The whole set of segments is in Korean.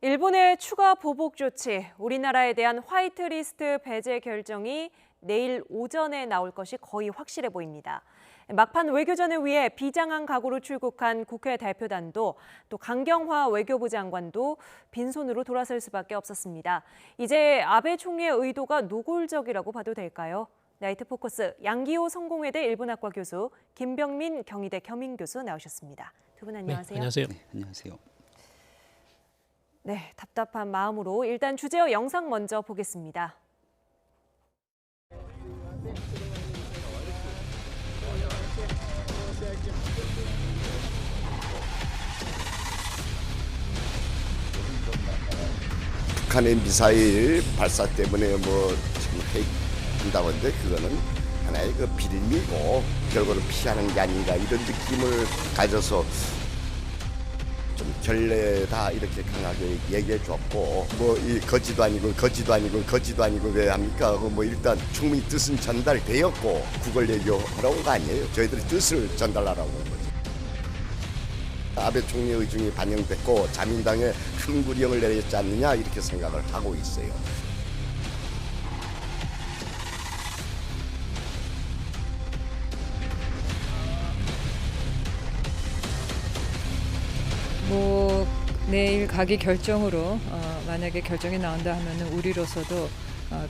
일본의 추가 보복 조치, 우리나라에 대한 화이트리스트 배제 결정이 내일 오전에 나올 것이 거의 확실해 보입니다. 막판 외교전을 위해 비장한 각오로 출국한 국회 대표단도 또 강경화 외교부 장관도 빈손으로 돌아설 수밖에 없었습니다. 이제 아베 총리의 의도가 노골적이라고 봐도 될까요? 나이트 포커스 양기호 성공회대 일본학과 교수, 김병민 경희대 겸임교수 나오셨습니다. 두 분 안녕하세요. 네, 안녕하세요. 네, 안녕하세요. 네, 답답한 마음으로 일단 주제어 영상 먼저 보겠습니다. 북한의 미사일 발사 때문에 지금 회의한다고 하는데 그거는 하나의 그 비밀이고 결과를 피하는 게 아닌가 이런 느낌을 가져서 좀 결례다 이렇게 강하게 얘기해 줬고 이 거지도 아니고 왜 합니까? 일단 충분히 뜻은 전달되었고 국을 얘기하러 온 거 아니에요. 저희들이 뜻을 전달하라고 온 거죠. 아베 총리의 의중이 반영됐고 자민당에 한구령을 내렸지 않느냐 이렇게 생각을 하고 있어요. 내일 가기 결정으로 만약에 결정이 나온다 하면은 우리로서도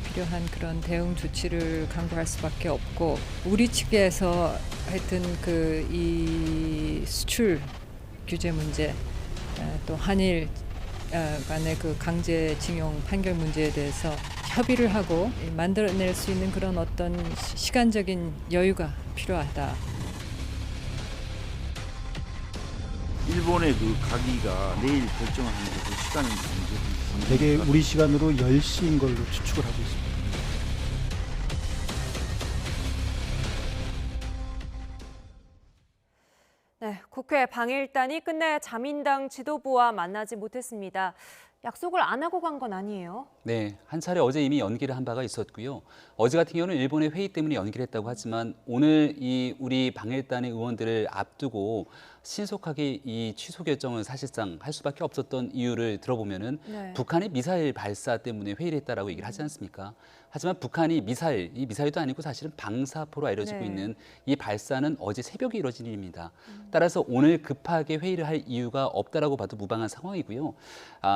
필요한 그런 대응 조치를 강구할 수밖에 없고 우리 측에서 하여튼 이 수출 규제 문제 또 한일 간의 그 강제징용 판결 문제에 대해서 협의를 하고 만들어낼 수 있는 그런 어떤 시간적인 여유가 필요하다. 일본의 그 가기가 내일 결정을 하는데 그 시간은 언제? 대개 우리 시간으로 10시인 걸로 추측을 하고 있습니다. 네, 국회 방일단이 끝내 자민당 지도부와 만나지 못했습니다. 약속을 안 하고 간 건 아니에요? 네, 한 차례 어제 이미 연기를 한 바가 있었고요. 어제 같은 경우는 일본의 회의 때문에 연기를 했다고 하지만 오늘 우리 방일단의 의원들을 앞두고 신속하게 이 취소 결정을 사실상 할 수밖에 없었던 이유를 들어보면은 네. 북한의 미사일 발사 때문에 회의를 했다라고 얘기를 하지 않습니까? 하지만 북한이 이 미사일도 아니고 사실은 방사포로 알려지고 네. 있는 이 발사는 어제 새벽에 이뤄진 일입니다. 따라서 오늘 급하게 회의를 할 이유가 없다라고 봐도 무방한 상황이고요.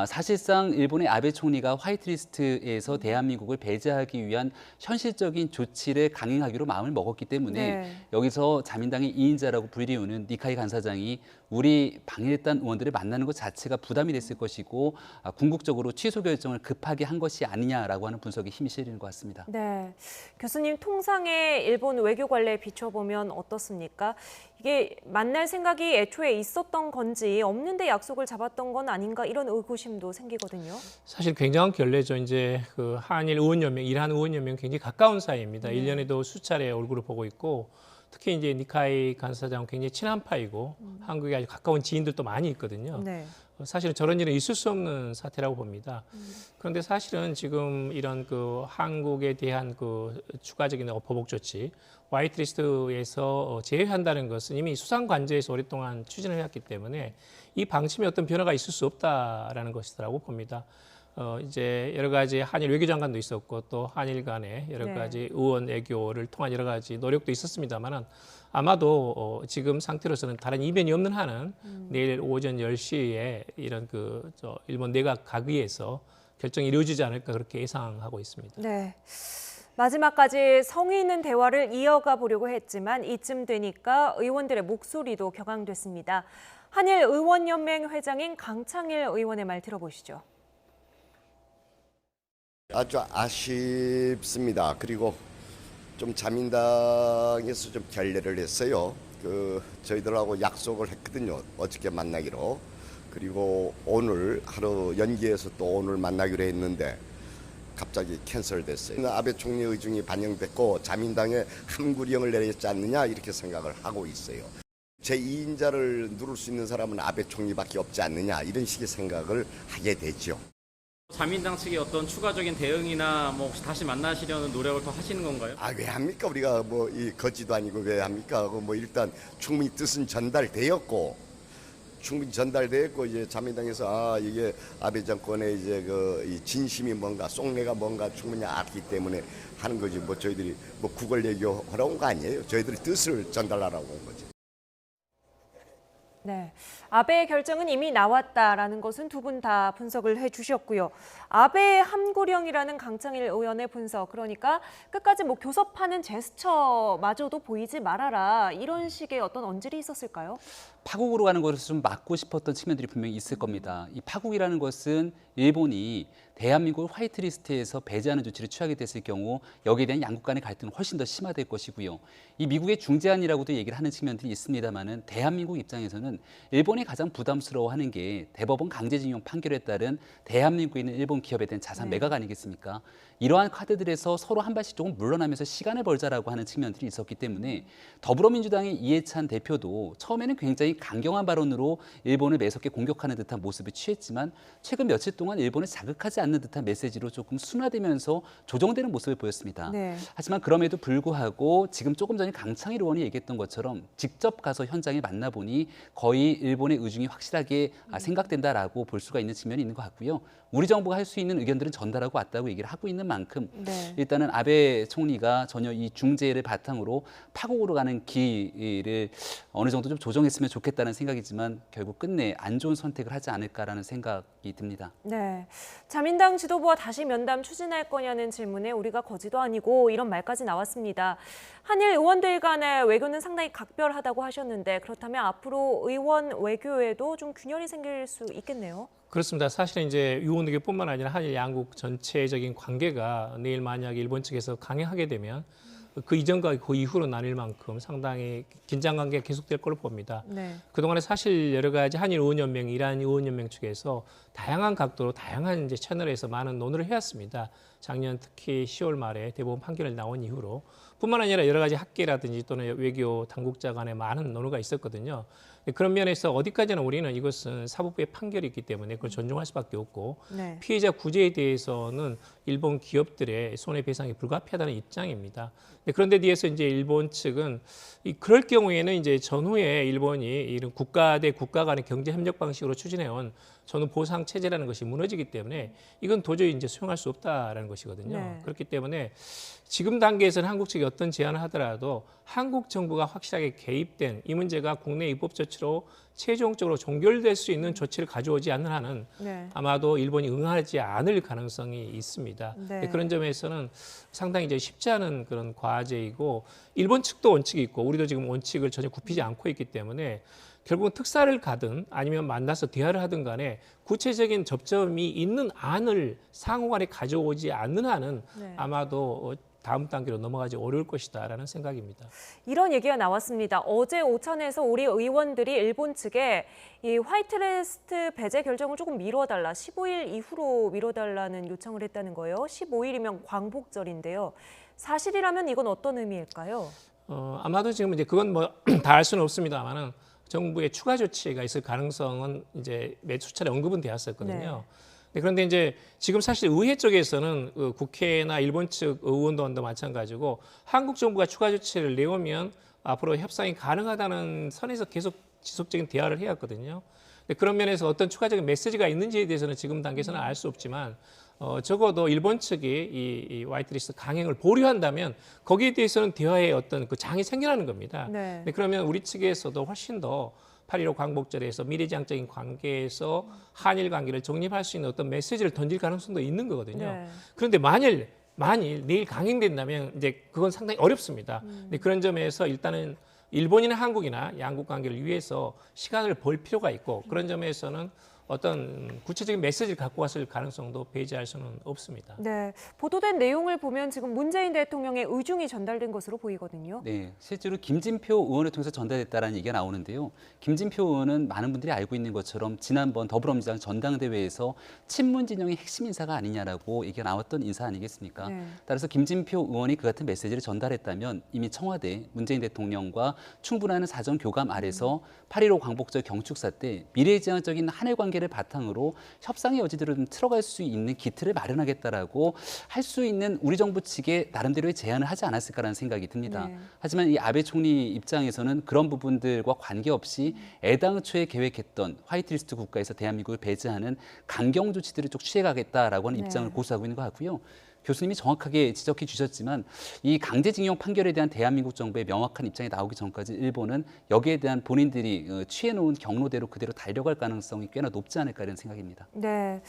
사실상 일본의 아베 총리가 화이트리스트에서 대한민국을 배제하기 위한 현실적인 조치를 강행하기로 마음을 먹었기 때문에 네. 여기서 자민당의 2인자라고 불리우는 니카이 간사장이 우리 방일단 의원들을 만나는 것 자체가 부담이 됐을 것이고 궁극적으로 취소 결정을 급하게 한 것이 아니냐라고 하는 분석에 힘이 실리는 것 같습니다. 네, 교수님 통상의 일본 외교 관례에 비춰보면 어떻습니까? 이게 만날 생각이 애초에 있었던 건지 없는데 약속을 잡았던 건 아닌가 이런 의구심도 생기거든요. 사실 굉장한 결례죠. 이제 그 한일 의원연맹, 일한 의원연맹 굉장히 가까운 사이입니다. 1년에도 수차례 얼굴을 보고 있고 특히 이제 니카이 간사장은 굉장히 친한 파이고 한국에 아주 가까운 지인들도 많이 있거든요. 네. 사실은 저런 일은 있을 수 없는 사태라고 봅니다. 그런데 사실은 지금 이런 그 한국에 대한 그 추가적인 보복 조치, 화이트리스트에서 제외한다는 것은 이미 수상관제에서 오랫동안 추진을 해왔기 때문에 이 방침에 어떤 변화가 있을 수 없다라는 것이라고 봅니다. 이제 여러 가지 한일 외교장관도 있었고 또 한일 간의 여러 네. 가지 의원 외교를 통한 여러 가지 노력도 있었습니다만은 아마도 지금 상태로서는 다른 이변이 없는 한은 내일 오전 10시에 이런 일본 내각 가기에서 결정이 이루어지지 않을까 그렇게 예상하고 있습니다. 네. 마지막까지 성의 있는 대화를 이어가 보려고 했지만 이쯤 되니까 의원들의 목소리도 격앙됐습니다. 한일 의원연맹 회장인 강창일 의원의 말 들어보시죠. 아주 아쉽습니다. 그리고 좀 자민당에서 좀 결례를 했어요. 저희들하고 약속을 했거든요. 어저께 만나기로. 그리고 오늘 하루 연기해서 또 오늘 만나기로 했는데 갑자기 캔슬됐어요. 아베 총리의 의중이 반영됐고 자민당에 한구령을 내렸지 않느냐 이렇게 생각을 하고 있어요. 제2인자를 누를 수 있는 사람은 아베 총리밖에 없지 않느냐 이런 식의 생각을 하게 되죠. 자민당 측의 어떤 추가적인 대응이나 혹시 다시 만나시려는 노력을 더 하시는 건가요? 왜 합니까? 우리가 이 거지도 아니고 왜 합니까? 일단 충분히 뜻은 전달되었고 충분히 전달됐고 이제 자민당에서 이게 아베 정권의 이제 이 진심이 뭔가 속내가 뭔가 충분히 알기 때문에 하는 거지 뭐 저희들이 뭐 국을 얘기하러 온 거 아니에요. 저희들이 뜻을 전달하라고 온 거지. 네, 아베의 결정은 이미 나왔다라는 것은 두 분 다 분석을 해주셨고요. 아베의 함구령이라는 강창일 의원의 분석, 그러니까 끝까지 뭐 교섭하는 제스처마저도 보이지 말아라, 이런 식의 어떤 언질이 있었을까요? 파국으로 가는 것을 좀 막고 싶었던 측면들이 분명히 있을 겁니다. 이 파국이라는 것은 일본이 대한민국을 화이트리스트에서 배제하는 조치를 취하게 됐을 경우 여기에 대한 양국 간의 갈등은 훨씬 더 심화될 것이고요. 이 미국의 중재안이라고도 얘기를 하는 측면들이 있습니다만은 대한민국 입장에서는 일본이 가장 부담스러워하는 게 대법원 강제징용 판결에 따른 대한민국에 있는 일본 기업에 대한 자산 매각 아니겠습니까? 이러한 카드들에서 서로 한 발씩 조금 물러나면서 시간을 벌자라고 하는 측면들이 있었기 때문에 더불어민주당의 이해찬 대표도 처음에는 굉장히 강경한 발언으로 일본을 매섭게 공격하는 듯한 모습을 취했지만 최근 며칠 동안 일본을 자극하지 않는 듯한 메시지로 조금 순화되면서 조정되는 모습을 보였습니다. 네. 하지만 그럼에도 불구하고 지금 조금 전에 강창일 의원이 얘기했던 것처럼 직접 가서 현장에 만나보니 거의 일본의 의중이 확실하게 생각된다라고 볼 수가 있는 측면이 있는 것 같고요. 우리 정부가 할 수 있는 의견들은 전달하고 왔다고 얘기를 하고 있는 만큼 네. 일단은 아베 총리가 전혀 이 중재를 바탕으로 파국으로 가는 길을 어느 정도 좀 조정했으면 좋겠다는 생각이지만 결국 끝내 안 좋은 선택을 하지 않을까라는 생각이 듭니다. 네, 자민당 지도부와 다시 면담 추진할 거냐는 질문에 우리가 거지도 아니고 이런 말까지 나왔습니다. 한일 의원들 간의 외교는 상당히 각별하다고 하셨는데 그렇다면 앞으로 의원 외교에도 좀 균열이 생길 수 있겠네요. 그렇습니다. 사실은 이제 유온 외교뿐만 아니라 한일 양국 전체적인 관계가 내일 만약에 일본 측에서 강행하게 되면 그 이전과 그 이후로 나뉠 만큼 상당히 긴장 관계가 계속될 걸로 봅니다. 네. 그동안에 사실 여러 가지 한일 의원연맹, 이란 의원연맹 측에서 다양한 각도로 다양한 이제 채널에서 많은 논의를 해왔습니다. 작년 특히 10월 말에 대법원 판결이 나온 이후로 뿐만 아니라 여러 가지 학계라든지 또는 외교 당국자 간에 많은 논의가 있었거든요. 그런 면에서 어디까지나 우리는 이것은 사법부의 판결이 있기 때문에 그걸 존중할 수밖에 없고 네. 피해자 구제에 대해서는 일본 기업들의 손해배상이 불가피하다는 입장입니다. 그런데 뒤에서 이제 일본 측은 그럴 경우에는 이제 전후에 일본이 이런 국가 대 국가 간의 경제 협력 방식으로 추진해온 전후 보상 체제라는 것이 무너지기 때문에 이건 도저히 이제 수용할 수 없다라는 것이거든요. 네. 그렇기 때문에 지금 단계에서는 한국 측이 어떤 제안을 하더라도 한국 정부가 확실하게 개입된 이 문제가 국내 입법 조치로 최종적으로 종결될 수 있는 조치를 가져오지 않는 한은 네. 아마도 일본이 응하지 않을 가능성이 있습니다. 네. 그런 점에서는 상당히 이제 쉽지 않은 그런 과제이고 일본 측도 원칙이 있고 우리도 지금 원칙을 전혀 굽히지 않고 있기 때문에 결국은 특사를 가든 아니면 만나서 대화를 하든 간에 구체적인 접점이 있는 안을 상호간에 가져오지 않는 한은 네. 아마도 다음 단계로 넘어가기 어려울 것이다라는 생각입니다. 이런 얘기가 나왔습니다. 어제 오찬에서 우리 의원들이 일본 측에 이 화이트리스트 배제 결정을 조금 미뤄달라, 15일 이후로 미뤄달라는 요청을 했다는 거예요. 15일이면 광복절인데요. 사실이라면 이건 어떤 의미일까요? 아마도 지금 이제 그건 뭐 다 알 수는 없습니다만은 정부의 추가 조치가 있을 가능성은 이제 몇 수차례 언급은 되었었거든요. 네, 그런데 이제 지금 사실 의회 쪽에서는 국회나 일본 측 의원단도 마찬가지고 한국 정부가 추가 조치를 내오면 앞으로 협상이 가능하다는 선에서 계속 지속적인 대화를 해왔거든요. 그런 면에서 어떤 추가적인 메시지가 있는지에 대해서는 지금 단계에서는 알 수 없지만 적어도 일본 측이 이 화이트리스트 강행을 보류한다면 거기에 대해서는 대화의 어떤 그 장이 생겨나는 겁니다. 네. 그러면 우리 측에서도 훨씬 더 8.15 광복절에서 미래지향적인 관계에서 한일 관계를 정립할 수 있는 어떤 메시지를 던질 가능성도 있는 거거든요. 네. 그런데 만일 내일 강행된다면 이제 그건 상당히 어렵습니다. 근데 그런 점에서 일단은 일본이나 한국이나 양국 관계를 위해서 시간을 벌 필요가 있고 그런 점에서는 어떤 구체적인 메시지를 갖고 왔을 가능성도 배제할 수는 없습니다. 네, 보도된 내용을 보면 지금 문재인 대통령의 의중이 전달된 것으로 보이거든요. 네, 실제로 김진표 의원을 통해서 전달됐다라는 얘기가 나오는데요. 김진표 의원은 많은 분들이 알고 있는 것처럼 지난번 더불어민주당 전당대회에서 친문 진영의 핵심 인사가 아니냐라고 얘기가 나왔던 인사 아니겠습니까? 네. 따라서 김진표 의원이 그 같은 메시지를 전달했다면 이미 청와대 문재인 대통령과 충분한 사전 교감 아래서 8.15 광복절 경축사 때 미래지향적인 한일 관계를 판결을 바탕으로 협상의 여지들을 좀 틀어갈 수 있는 기틀을 마련하겠다라고 할 수 있는 우리 정부 측에 나름대로의 제안을 하지 않았을까라는 생각이 듭니다. 네. 하지만 이 아베 총리 입장에서는 그런 부분들과 관계없이 애당초에 계획했던 화이트리스트 국가에서 대한민국을 배제하는 강경 조치들을 쭉 취해가겠다라고 하는 네. 입장을 고수하고 있는 것 같고요. 교수님이 정확하게 지적해 주셨지만 이 강제징용 판결에 대한 대한민국 정부의 명확한 입장이 나오기 전까지 일본은 여기에 대한 본인들이 취해놓은 경로대로 그대로 달려갈 가능성이 꽤나 높지 않을까 이런 생각입니다. 네.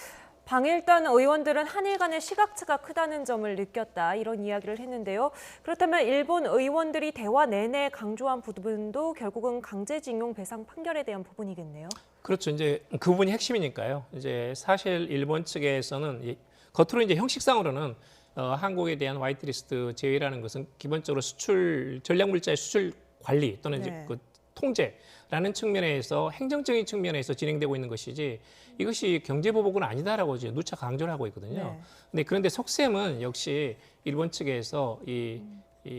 방일단 의원들은 한일 간의 시각차가 크다는 점을 느꼈다 이런 이야기를 했는데요. 그렇다면 일본 의원들이 대화 내내 강조한 부분도 결국은 강제징용 배상 판결에 대한 부분이겠네요. 그렇죠. 이제 그 부분이 핵심이니까요. 이제 사실 일본 측에서는 겉으로 이제 형식상으로는 한국에 대한 화이트리스트 제외라는 것은 기본적으로 수출 전략물자의 수출 관리 또는 네. 이제 그 통제라는 측면에서 행정적인 측면에서 진행되고 있는 것이지 이것이 경제보복은 아니다라고 이제 누차 강조를 하고 있거든요. 네. 그런데 속셈은 역시 일본 측에서 이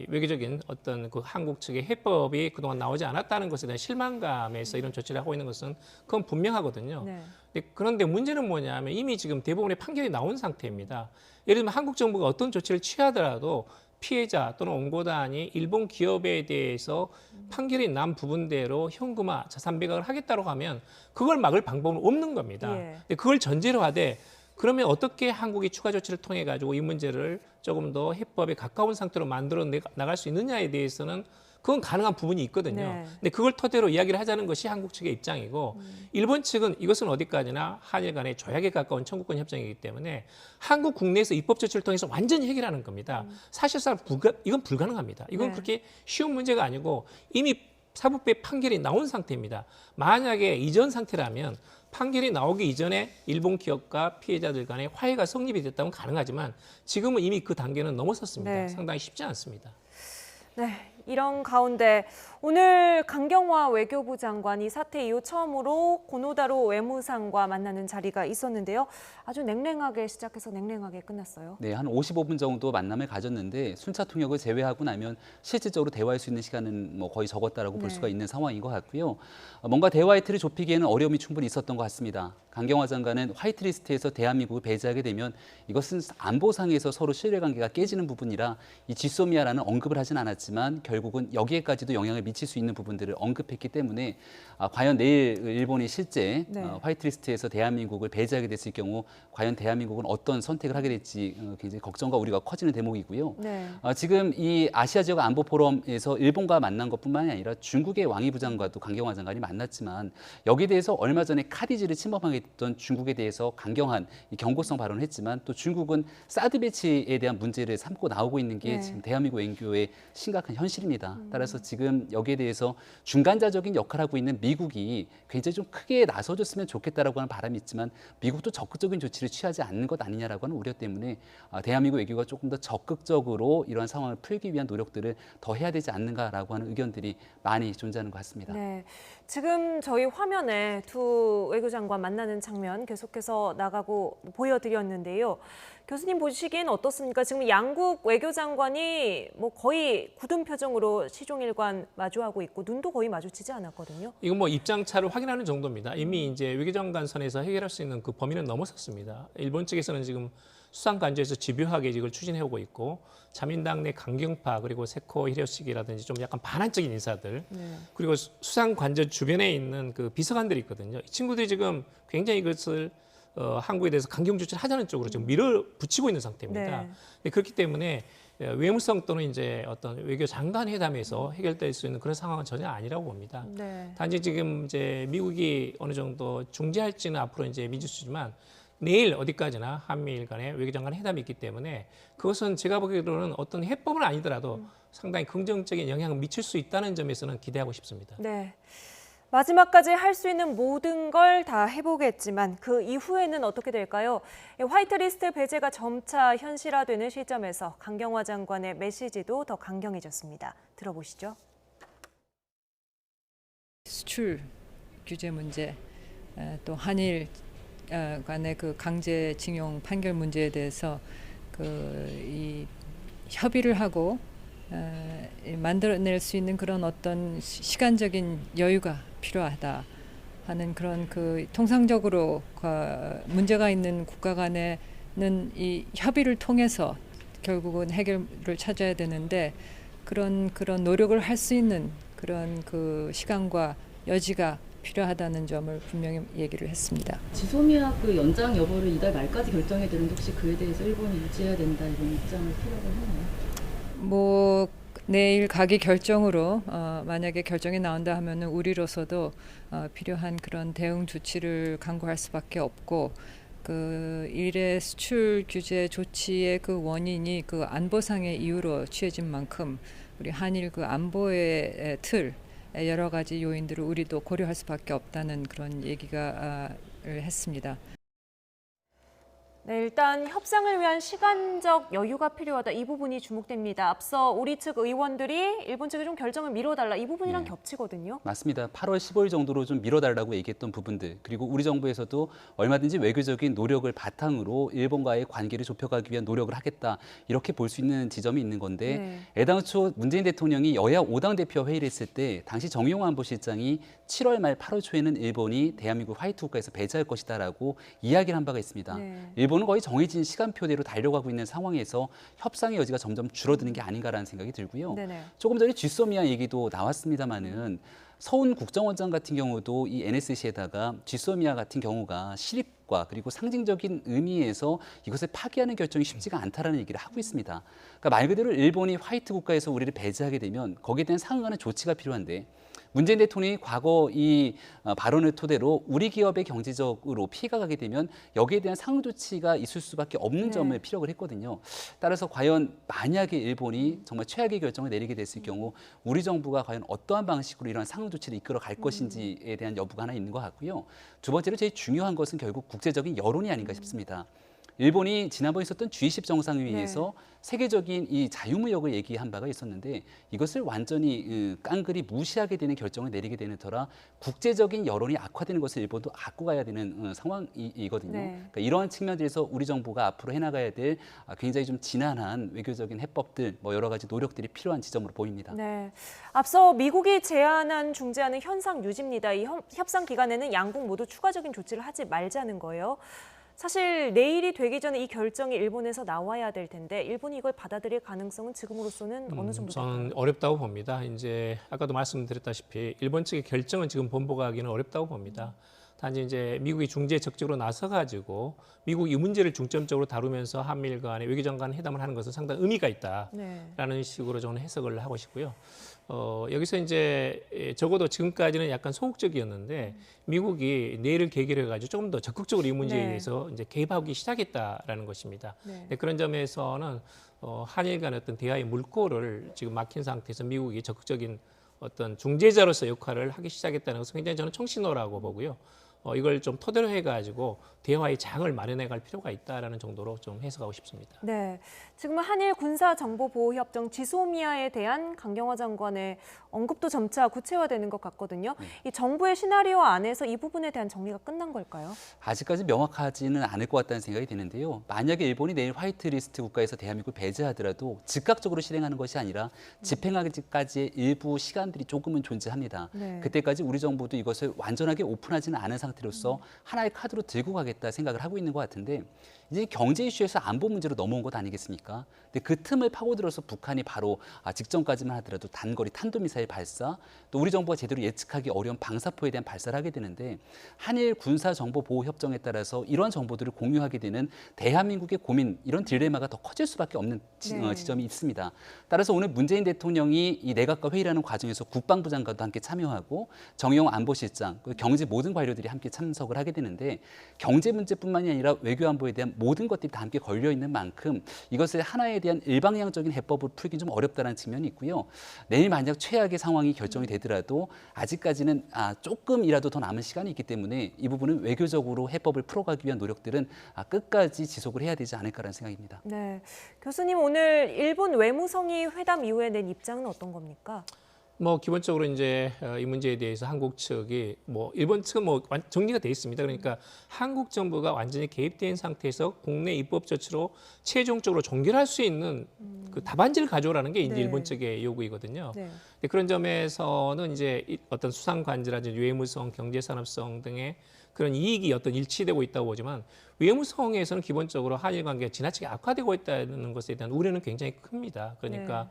외교적인 어떤 그 한국 측의 해법이 그동안 나오지 않았다는 것에 대한 실망감에서 이런 조치를 하고 있는 것은 그건 분명하거든요. 네. 그런데 문제는 뭐냐면 이미 지금 대법원의 판결이 나온 상태입니다. 예를 들면 한국 정부가 어떤 조치를 취하더라도 피해자 또는 원고단이 일본 기업에 대해서 판결이 난 부분대로 현금화, 자산 배각을 하겠다고 하면 그걸 막을 방법은 없는 겁니다. 예. 근데 그걸 전제로 하되 그러면 어떻게 한국이 추가 조치를 통해 가지고 이 문제를 조금 더 해법에 가까운 상태로 만들어 나갈 수 있느냐에 대해서는 그건 가능한 부분이 있거든요. 네. 근데 그걸 토대로 이야기를 하자는 것이 한국 측의 입장이고 일본 측은 이것은 어디까지나 한일 간의 조약에 가까운 청구권 협정이기 때문에 한국 국내에서 입법 조치를 통해서 완전히 해결하는 겁니다. 사실상 이건 불가능합니다. 이건 네. 그렇게 쉬운 문제가 아니고 이미 사법부의 판결이 나온 상태입니다. 만약에 이전 상태라면 판결이 나오기 이전에 일본 기업과 피해자들 간의 화해가 성립이 됐다면 가능하지만 지금은 이미 그 단계는 넘어섰습니다. 네. 상당히 쉽지 않습니다. 네, 이런 가운데 오늘 강경화 외교부 장관이 사태 이후 처음으로 고노다로 외무상과 만나는 자리가 있었는데요. 아주 냉랭하게 시작해서 냉랭하게 끝났어요. 네, 한 55분 정도 만남을 가졌는데 순차 통역을 제외하고 나면 실질적으로 대화할 수 있는 시간은 뭐 거의 적었다라고 볼 네. 수가 있는 상황인 것 같고요. 뭔가 대화의 틀을 좁히기에는 어려움이 충분히 있었던 것 같습니다. 강경화 장관은 화이트리스트에서 대한민국을 배제하게 되면 이것은 안보상에서 서로 신뢰관계가 깨지는 부분이라 이 지소미아라는 언급을 하진 않았지만 결국은 여기에까지도 영향을 미칠 수 있는 부분들을 언급했기 때문에 과연 내일 일본이 실제 네. 화이트리스트에서 대한민국을 배제하게 됐을 경우 과연 대한민국은 어떤 선택을 하게 될지 굉장히 걱정과 우려가 커지는 대목이고요. 네. 지금 이 아시아 지역 안보 포럼에서 일본과 만난 것뿐만이 아니라 중국의 왕이 부장과도 강경화 장관이 만났지만 여기에 대해서 얼마 전에 카디지를 침범하게 됐던 중국에 대해서 강경한 이 경고성 발언을 했지만 또 중국은 사드 배치에 대한 문제를 삼고 나오고 있는 게 네. 지금 대한민국 외교의 심각한 현실입니다. 따라서 지금 여기에 대해서 중간자적인 역할을 하고 있는 미국이 굉장히 좀 크게 나서줬으면 좋겠다라고 하는 바람이 있지만 미국도 적극적인 조치를 취하지 않는 것 아니냐라고 하는 우려 때문에 대한민국 외교가 조금 더 적극적으로 이러한 상황을 풀기 위한 노력들을 더 해야 되지 않는가라고 하는 의견들이 많이 존재하는 것 같습니다. 네, 지금 저희 화면에 두 외교장관 만나는 장면 계속해서 나가고 보여드렸는데요. 교수님 보시기엔 어떻습니까? 지금 양국 외교장관이 뭐 거의 굳은 표정으로 시종일관 마주하고 있고 눈도 거의 마주치지 않았거든요. 이건 뭐 입장차를 확인하는 정도입니다. 이미 이제 외교장관 선에서 해결할 수 있는 그 범위는 넘어섰습니다. 일본 측에서는 지금 수상관저에서 집요하게 이걸 추진해오고 있고 자민당 내 강경파 그리고 세코 히로시기라든지 좀 약간 반환적인 인사들 그리고 수상관저 주변에 있는 그 비서관들이 있거든요. 이 친구들이 지금 굉장히 이것을 한국에 대해서 강경 조치를 하자는 쪽으로 지금 밀어붙이고 있는 상태입니다. 네. 네, 그렇기 때문에 외무성 또는 이제 어떤 외교 장관 회담에서 해결될 수 있는 그런 상황은 전혀 아니라고 봅니다. 네. 단지 지금 이제 미국이 어느 정도 중재할지는 앞으로 이제 미지수지만 내일 어디까지나 한미일 간의 외교장관 회담이 있기 때문에 그것은 제가 보기로는 어떤 해법은 아니더라도 상당히 긍정적인 영향을 미칠 수 있다는 점에서는 기대하고 싶습니다. 네. 마지막까지 할 수 있는 모든 걸 다 해보겠지만 그 이후에는 어떻게 될까요? 화이트리스트 배제가 점차 현실화되는 시점에서 강경화 장관의 메시지도 더 강경해졌습니다. 들어보시죠. 수출 규제 문제, 또 한일 간의 그 강제징용 판결 문제에 대해서 이 협의를 하고 만들어낼 수 있는 그런 어떤 시간적인 여유가 필요하다. 하는 그런 그 통상적으로 문제가 있는 국가 간에는 이 협의를 통해서 결국은 해결을 찾아야 되는데 그런 노력을 할 수 있는 그런 그 시간과 여지가 필요하다는 점을 분명히 얘기를 했습니다. 지소미아 그 연장 여부를 이달 말까지 결정해야 되는데 혹시 그에 대해서 일본이 유지해야 된다 이런 입장을 표명을 하나요? 뭐 내일 가기 결정으로 만약에 결정이 나온다 하면은 우리로서도 필요한 그런 대응 조치를 강구할 수밖에 없고 그 일의 수출 규제 조치의 그 원인이 그 안보상의 이유로 취해진 만큼 우리 한일 그 안보의 틀 여러 가지 요인들을 우리도 고려할 수밖에 없다는 그런 얘기가 했습니다. 네, 일단 협상을 위한 시간적 여유가 필요하다. 이 부분이 주목됩니다. 앞서 우리 측 의원들이 일본 측에 좀 결정을 미뤄달라. 이 부분이랑 겹치거든요. 맞습니다. 8월 15일 정도로 좀 미뤄달라고 얘기했던 부분들, 그리고 우리 정부에서도 얼마든지 외교적인 노력을 바탕으로 일본과의 관계를 좁혀가기 위한 노력을 하겠다. 이렇게 볼 수 있는 지점이 있는 건데 애당초 문재인 대통령이 여야 5당 대표와 회의를 했을 때 당시 정용화 안보실장이 7월 말 8월 초에는 일본이 대한민국 화이트 국가에서 배제할 것이다라고 이야기를 한 바가 있습니다. 일본은 거의 정해진 시간표대로 달려가고 있는 상황에서 협상의 여지가 점점 줄어드는 게 아닌가라는 생각이 들고요. 조금 전에 쥐소미아 얘기도 나왔습니다마는 서훈 국정원장 같은 경우도 이 NSC에다가 쥐소미아 같은 경우가 실입과 그리고 상징적인 의미에서 이것을 파기하는 결정이 쉽지가 않다라는 얘기를 하고 있습니다. 그러니까 말 그대로 일본이 화이트 국가에서 우리를 배제하게 되면 거기에 대한 상응하는 조치가 필요한데 문재인 대통령이 과거 이 발언을 토대로 우리 기업의 경제적으로 피해가 가게 되면 여기에 대한 상응 조치가 있을 수밖에 없는 점을 피력을 했거든요. 따라서 과연 만약에 일본이 정말 최악의 결정을 내리게 됐을 경우 우리 정부가 과연 어떠한 방식으로 이런 상응 조치를 이끌어 갈 것인지에 대한 여부가 하나 있는 것 같고요. 두 번째로 제일 중요한 것은 결국 국제적인 여론이 아닌가 싶습니다. 일본이 지난번에 있었던 G20 정상회의에서 세계적인 이 자유무역을 얘기한 바가 있었는데 이것을 완전히 깡그리 무시하게 되는 결정을 내리게 되는 터라 국제적인 여론이 악화되는 것을 일본도 갖고 가야 되는 상황이거든요. 그러니까 이러한 측면들에서 우리 정부가 앞으로 해나가야 될 굉장히 좀 진한한 외교적인 해법들, 뭐 여러 가지 노력들이 필요한 지점으로 보입니다. 네, 앞서 미국이 제안한 중재하는 현상 유지입니다. 이 협상 기간에는 양국 모두 추가적인 조치를 하지 말자는 거예요. 사실 내일이 되기 전에 이 결정이 일본에서 나와야 될 텐데 일본이 이걸 받아들일 가능성은 지금으로서는 어느 정도 될까요? 저는 어렵다고 봅니다. 이제 아까도 말씀드렸다시피 일본 측의 결정은 지금 본보가하기는 어렵다고 봅니다. 단지 이제 미국이 중재 적극적으로 나서가지고 미국이 이 문제를 중점적으로 다루면서 한미일 간의 외교장 간 회담을 하는 것은 상당히 의미가 있다라는 식으로 저는 해석을 하고 싶고요. 여기서 이제 적어도 지금까지는 약간 소극적이었는데 미국이 내일을 계기로 해가지고 조금 더 적극적으로 이 문제에 대해서 이제 개입하기 시작했다라는 것입니다. 그런 점에서는 한일 간의 어떤 대화의 물꼬를 지금 막힌 상태에서 미국이 적극적인 어떤 중재자로서 역할을 하기 시작했다는 것은 굉장히 저는 청신호라고 보고요. 이걸 좀 토대로 해가지고 대화의 장을 마련해 갈 필요가 있다라는 정도로 좀 해석하고 싶습니다. 네, 지금은 한일 군사정보보호협정 지소미아에 대한 강경화 장관의 언급도 점차 구체화되는 것 같거든요. 이 정부의 시나리오 안에서 이 부분에 대한 정리가 끝난 걸까요? 아직까지 명확하지는 않을 것 같다는 생각이 드는데요. 만약에 일본이 내일 화이트리스트 국가에서 대한민국을 배제하더라도 즉각적으로 실행하는 것이 아니라 집행하기까지의 일부 시간들이 조금은 존재합니다. 그때까지 우리 정부도 이것을 완전하게 오픈하지는 않은 상태로서 하나의 카드로 들고 가겠다 생각을 하고 있는 것 같은데 이제 경제 이슈에서 안보 문제로 넘어온 것 아니겠습니까? 근데 그 틈을 파고들어서 북한이 바로 직전까지만 하더라도 단거리 탄도미사일 발사, 또 우리 정부가 제대로 예측하기 어려운 방사포에 대한 발사를 하게 되는데 한일 군사정보보호협정에 따라서 이러한 정보들을 공유하게 되는 대한민국의 고민, 이런 딜레마가 더 커질 수밖에 없는 지점이 있습니다. 따라서 오늘 문재인 대통령이 이 내각과 회의를 하는 과정에서 국방부 장관도 함께 참여하고 정용 안보실장, 경제 모든 관료들이 함께 참석을 하게 되는데 경제 문제뿐만이 아니라 외교 안보에 대한 모든 것들이 다 함께 걸려 있는 만큼 이것을 하나에 대한 일방향적인 해법을 풀기 좀 어렵다는 측면이 있고요. 내일 만약 최악의 상황이 결정이 되더라도 아직까지는 조금이라도 더 남은 시간이 있기 때문에 이 부분은 외교적으로 해법을 풀어가기 위한 노력들은 끝까지 지속을 해야 되지 않을까라는 생각입니다. 네, 교수님 오늘 일본 외무성이 회담 이후에 낸 입장은 어떤 겁니까? 뭐 기본적으로 이제 이 문제에 대해서 한국 측이 뭐 일본 측은 뭐 정리가 돼 있습니다. 그러니까 한국 정부가 완전히 개입된 상태에서 국내 입법 조치로 최종적으로 종결할 수 있는 그 답안지를 가져오라는 게 이제 네. 일본 측의 요구이거든요. 네. 근데 그런 점에서는 이제 어떤 수상 관제라든지 외무성, 경제산업성 등의 그런 이익이 어떤 일치되고 있다고 보지만 외무성에서는 기본적으로 한일 관계가 지나치게 악화되고 있다는 것에 대한 우려는 굉장히 큽니다. 그러니까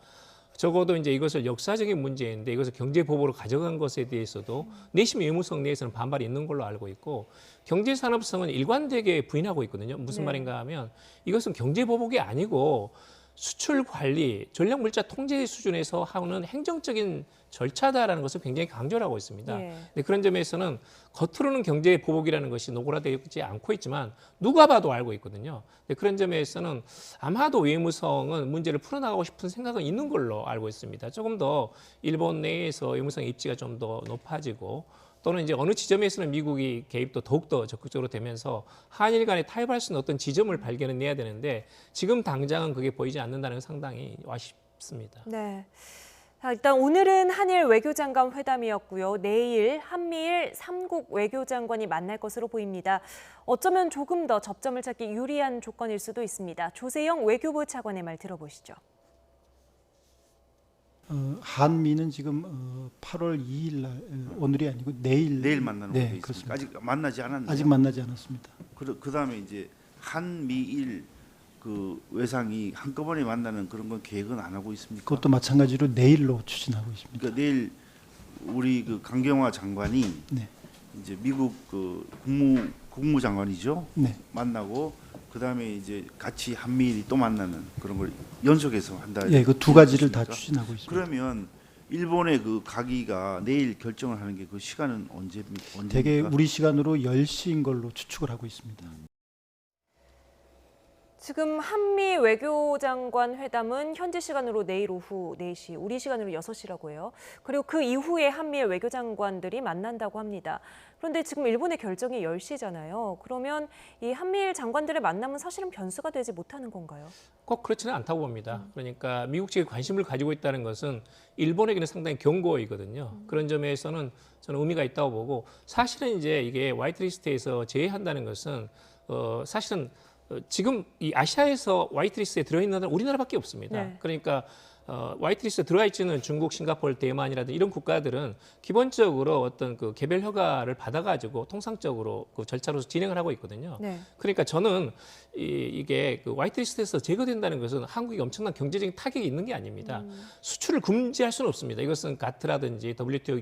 적어도 이제 이것을 역사적인 문제인데 이것을 경제 보복으로 가져간 것에 대해서도 내심 외무성 내에서는 반발이 있는 걸로 알고 있고 경제산업성은 일관되게 부인하고 있거든요. 무슨 네. 말인가 하면 이것은 경제 보복이 아니고 수출 관리, 전략 물자 통제 수준에서 하는 행정적인 절차다라는 것을 굉장히 강조를 하고 있습니다. 예. 근데 그런 점에서는 겉으로는 경제 보복이라는 것이 노골화되지 않고 있지만 누가 봐도 알고 있거든요. 근데 그런 점에서는 아마도 외무성은 문제를 풀어나가고 싶은 생각은 있는 걸로 알고 있습니다. 조금 더 일본 내에서 외무성의 입지가 좀 더 높아지고 또는 이제 어느 지점에서는 미국이 개입도 더욱더 적극적으로 되면서 한일 간에 타협할 수 있는 어떤 지점을 발견해내야 되는데 지금 당장은 그게 보이지 않는다는 건 상당히 아쉽습니다. 네. 자, 일단 오늘은 한일 외교장관 회담이었고요. 내일 한미일 3국 외교장관이 만날 것으로 보입니다. 어쩌면 조금 더 접점을 찾기 유리한 조건일 수도 있습니다. 조세영 외교부 차관의 말 들어보시죠. 한미는 지금 8월 2일 날 오늘이 아니고 내일 만나는 네, 걸로 돼 있습니다. 그렇습니다. 아직 만나지 않았나요? 아직 만나지 않았습니다. 그다음에 이제 한미일 그 외상이 한꺼번에 만나는 그런 건 계획은 안 하고 있습니까? 그것도 마찬가지로 내일로 추진하고 있습니다. 그러니까 내일 우리 그 강경화 장관이 네. 이제 미국 그 국무장관이죠. 네. 만나고 그다음에 이제 같이 한미일이 또 만나는 그런 걸 연속해서 한다. 예, 그 두 가지를 다 추진하고 있습니다. 그러면 일본의 그 가기가 내일 결정을 하는 게 그 시간은 언제입니까? 대개 우리 시간으로 10시인 걸로 추측을 하고 있습니다. 지금 한미 외교장관 회담은 현지 시간으로 내일 오후 4시, 우리 시간으로 6시라고 해요. 그리고 그 이후에 한미일 외교장관들이 만난다고 합니다. 그런데 지금 일본의 결정이 10시잖아요. 그러면 이 한미일 장관들의 만남은 사실은 변수가 되지 못하는 건가요? 꼭 그렇지는 않다고 봅니다. 그러니까 미국 측이 관심을 가지고 있다는 것은 일본에게는 상당히 경고이거든요. 그런 점에서는 저는 의미가 있다고 보고 사실은 이제 이게 화이트리스트에서 제외한다는 것은 사실은 지금 이 아시아에서 화이트리스트에 들어있는 나라는 우리나라밖에 없습니다. 네. 그러니까 화이트리스트에 들어와 있지는 중국, 싱가포르, 대만이라든지 이런 국가들은 기본적으로 어떤 그 개별 허가를 받아가지고 통상적으로 그 절차로서 진행을 하고 있거든요. 네. 그러니까 저는 이게 그 화이트리스트에서 제거된다는 것은 한국이 엄청난 경제적인 타격이 있는 게 아닙니다. 수출을 금지할 수는 없습니다. 이것은 가트라든지 WTO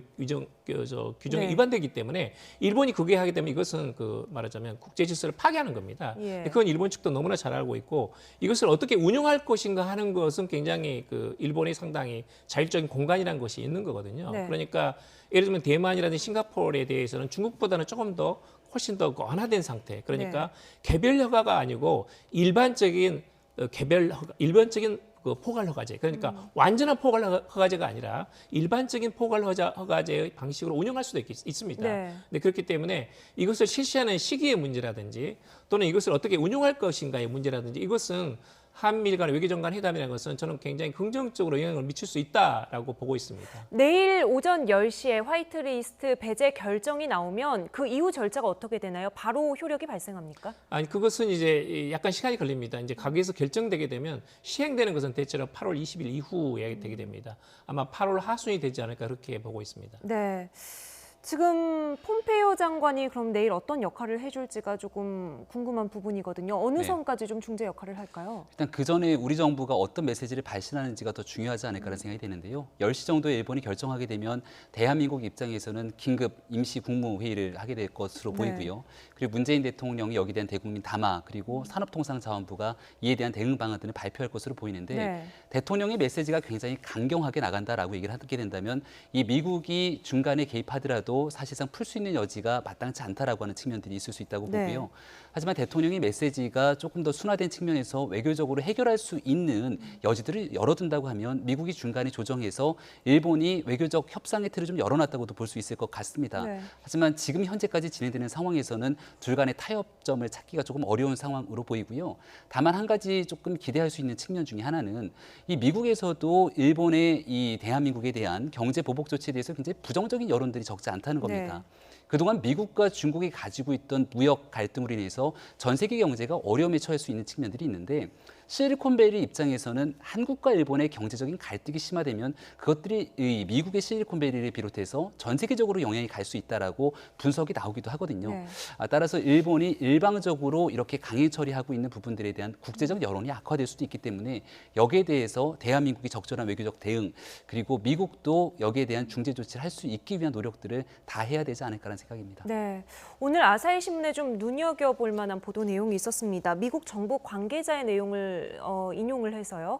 규정에 네. 위반되기 때문에 일본이 그게 하게 되면 이것은 그 말하자면 국제 질서를 파괴하는 겁니다. 예. 그건 일본 측도 너무나 잘 알고 있고 이것을 어떻게 운영할 것인가 하는 것은 굉장히 그 일본의 상당히 자율적인 공간이라는 것이 있는 거거든요. 네. 그러니까 예를 들면 대만이라든지 싱가포르에 대해서는 중국보다는 조금 더 훨씬 더 완화된 상태. 그러니까 개별 허가가 아니고 일반적인 일반적인 그 포괄 허가제. 그러니까 완전한 포괄 허가제가 아니라 일반적인 포괄 허가제의 방식으로 운영할 수도 있습니다. 네. 근데 그렇기 때문에 이것을 실시하는 시기의 문제라든지 또는 이것을 어떻게 운용할 것인가의 문제라든지 이것은 한미일 간 외교장관 회담이라는 것은 저는 굉장히 긍정적으로 영향을 미칠 수 있다라고 보고 있습니다. 내일 오전 10시에 화이트리스트 배제 결정이 나오면 그 이후 절차가 어떻게 되나요? 바로 효력이 발생합니까? 아니 그것은 이제 약간 시간이 걸립니다. 이제 가계에서 결정되게 되면 시행되는 것은 대체로 8월 20일 이후에 되게 됩니다. 아마 8월 하순이 되지 않을까 그렇게 보고 있습니다. 네. 지금 폼페이오 장관이 그럼 내일 어떤 역할을 해줄지가 조금 궁금한 부분이거든요. 어느 네. 선까지 좀 중재 역할을 할까요? 일단 그 전에 우리 정부가 어떤 메시지를 발신하는지가 더 중요하지 않을까라는 생각이 되는데요. 10시 정도에 일본이 결정하게 되면 대한민국 입장에서는 긴급 임시 국무회의를 하게 될 것으로 네. 보이고요. 그리고 문재인 대통령이 여기에 대한 대국민 담화 그리고 산업통상자원부가 이에 대한 대응 방안들을 발표할 것으로 보이는데 네. 대통령의 메시지가 굉장히 강경하게 나간다라고 얘기를 하게 된다면 이 미국이 중간에 개입하더라도 사실상 풀 수 있는 여지가 마땅치 않다라고 하는 측면들이 있을 수 있다고 네. 보고요. 하지만 대통령의 메시지가 조금 더 순화된 측면에서 외교적으로 해결할 수 있는 여지들을 열어둔다고 하면 미국이 중간에 조정해서 일본이 외교적 협상의 틀을 좀 열어놨다고도 볼 수 있을 것 같습니다. 네. 하지만 지금 현재까지 진행되는 상황에서는 둘 간의 타협점을 찾기가 조금 어려운 상황으로 보이고요. 다만 한 가지 조금 기대할 수 있는 측면 중에 하나는 이 미국에서도 일본의 이 대한민국에 대한 경제 보복 조치에 대해서 굉장히 부정적인 여론들이 적지 않다는 겁니다. 네. 그동안 미국과 중국이 가지고 있던 무역 갈등으로 인해서 전 세계 경제가 어려움에 처할 수 있는 측면들이 있는데 실리콘밸리 입장에서는 한국과 일본의 경제적인 갈등이 심화되면 그것들이 이 미국의 실리콘밸리를 비롯해서 전 세계적으로 영향이 갈 수 있다라고 분석이 나오기도 하거든요. 네. 따라서 일본이 일방적으로 이렇게 강행 처리하고 있는 부분들에 대한 국제적 여론이 악화될 수도 있기 때문에 여기에 대해서 대한민국이 적절한 외교적 대응 그리고 미국도 여기에 대한 중재 조치를 할 수 있기 위한 노력들을 다 해야 되지 않을까라는 생각입니다. 네, 오늘 아사히 신문에 좀 눈여겨볼 만한 보도 내용이 있었습니다. 미국 정부 관계자의 내용을 인용을 해서요.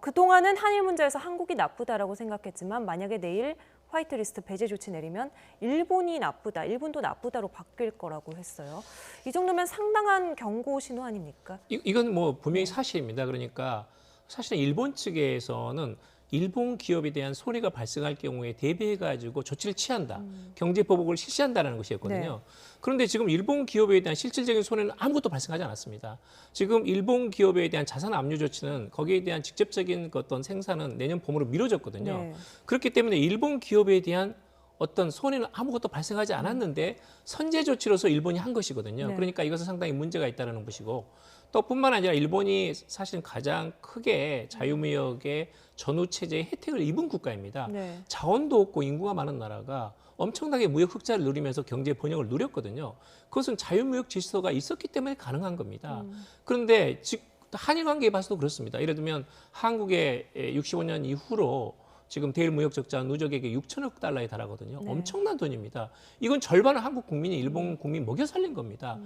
그동안은 한일 문제에서 한국이 나쁘다라고 생각했지만 만약에 내일 화이트리스트 배제 조치 내리면 일본이 나쁘다, 일본도 나쁘다로 바뀔 거라고 했어요. 이 정도면 상당한 경고 신호 아닙니까? 이건 뭐 분명히 사실입니다. 그러니까 사실은 일본 측에서는 일본 기업에 대한 손해가 발생할 경우에 대비해가지고 조치를 취한다. 경제 보복을 실시한다는 것이었거든요. 네. 그런데 지금 일본 기업에 대한 실질적인 손해는 아무것도 발생하지 않았습니다. 지금 일본 기업에 대한 자산 압류 조치는 거기에 대한 직접적인 어떤 생산은 내년 봄으로 미뤄졌거든요. 네. 그렇기 때문에 일본 기업에 대한 어떤 손해는 아무것도 발생하지 않았는데 선제 조치로서 일본이 한 것이거든요. 네. 그러니까 이것은 상당히 문제가 있다는 것이고 또 뿐만 아니라 일본이 사실은 가장 크게 자유무역의 전후체제의 혜택을 입은 국가입니다. 네. 자원도 없고 인구가 많은 나라가 엄청나게 무역 흑자를 누리면서 경제 번영을 누렸거든요. 그것은 자유무역 질서가 있었기 때문에 가능한 겁니다. 그런데 즉 한일 관계에 봐서도 그렇습니다. 예를 들면 한국의 65년 이후로 지금 대일 무역 적자 누적액이 6천억 달러에 달하거든요. 네. 엄청난 돈입니다. 이건 절반을 한국 국민이 일본 국민 먹여 살린 겁니다.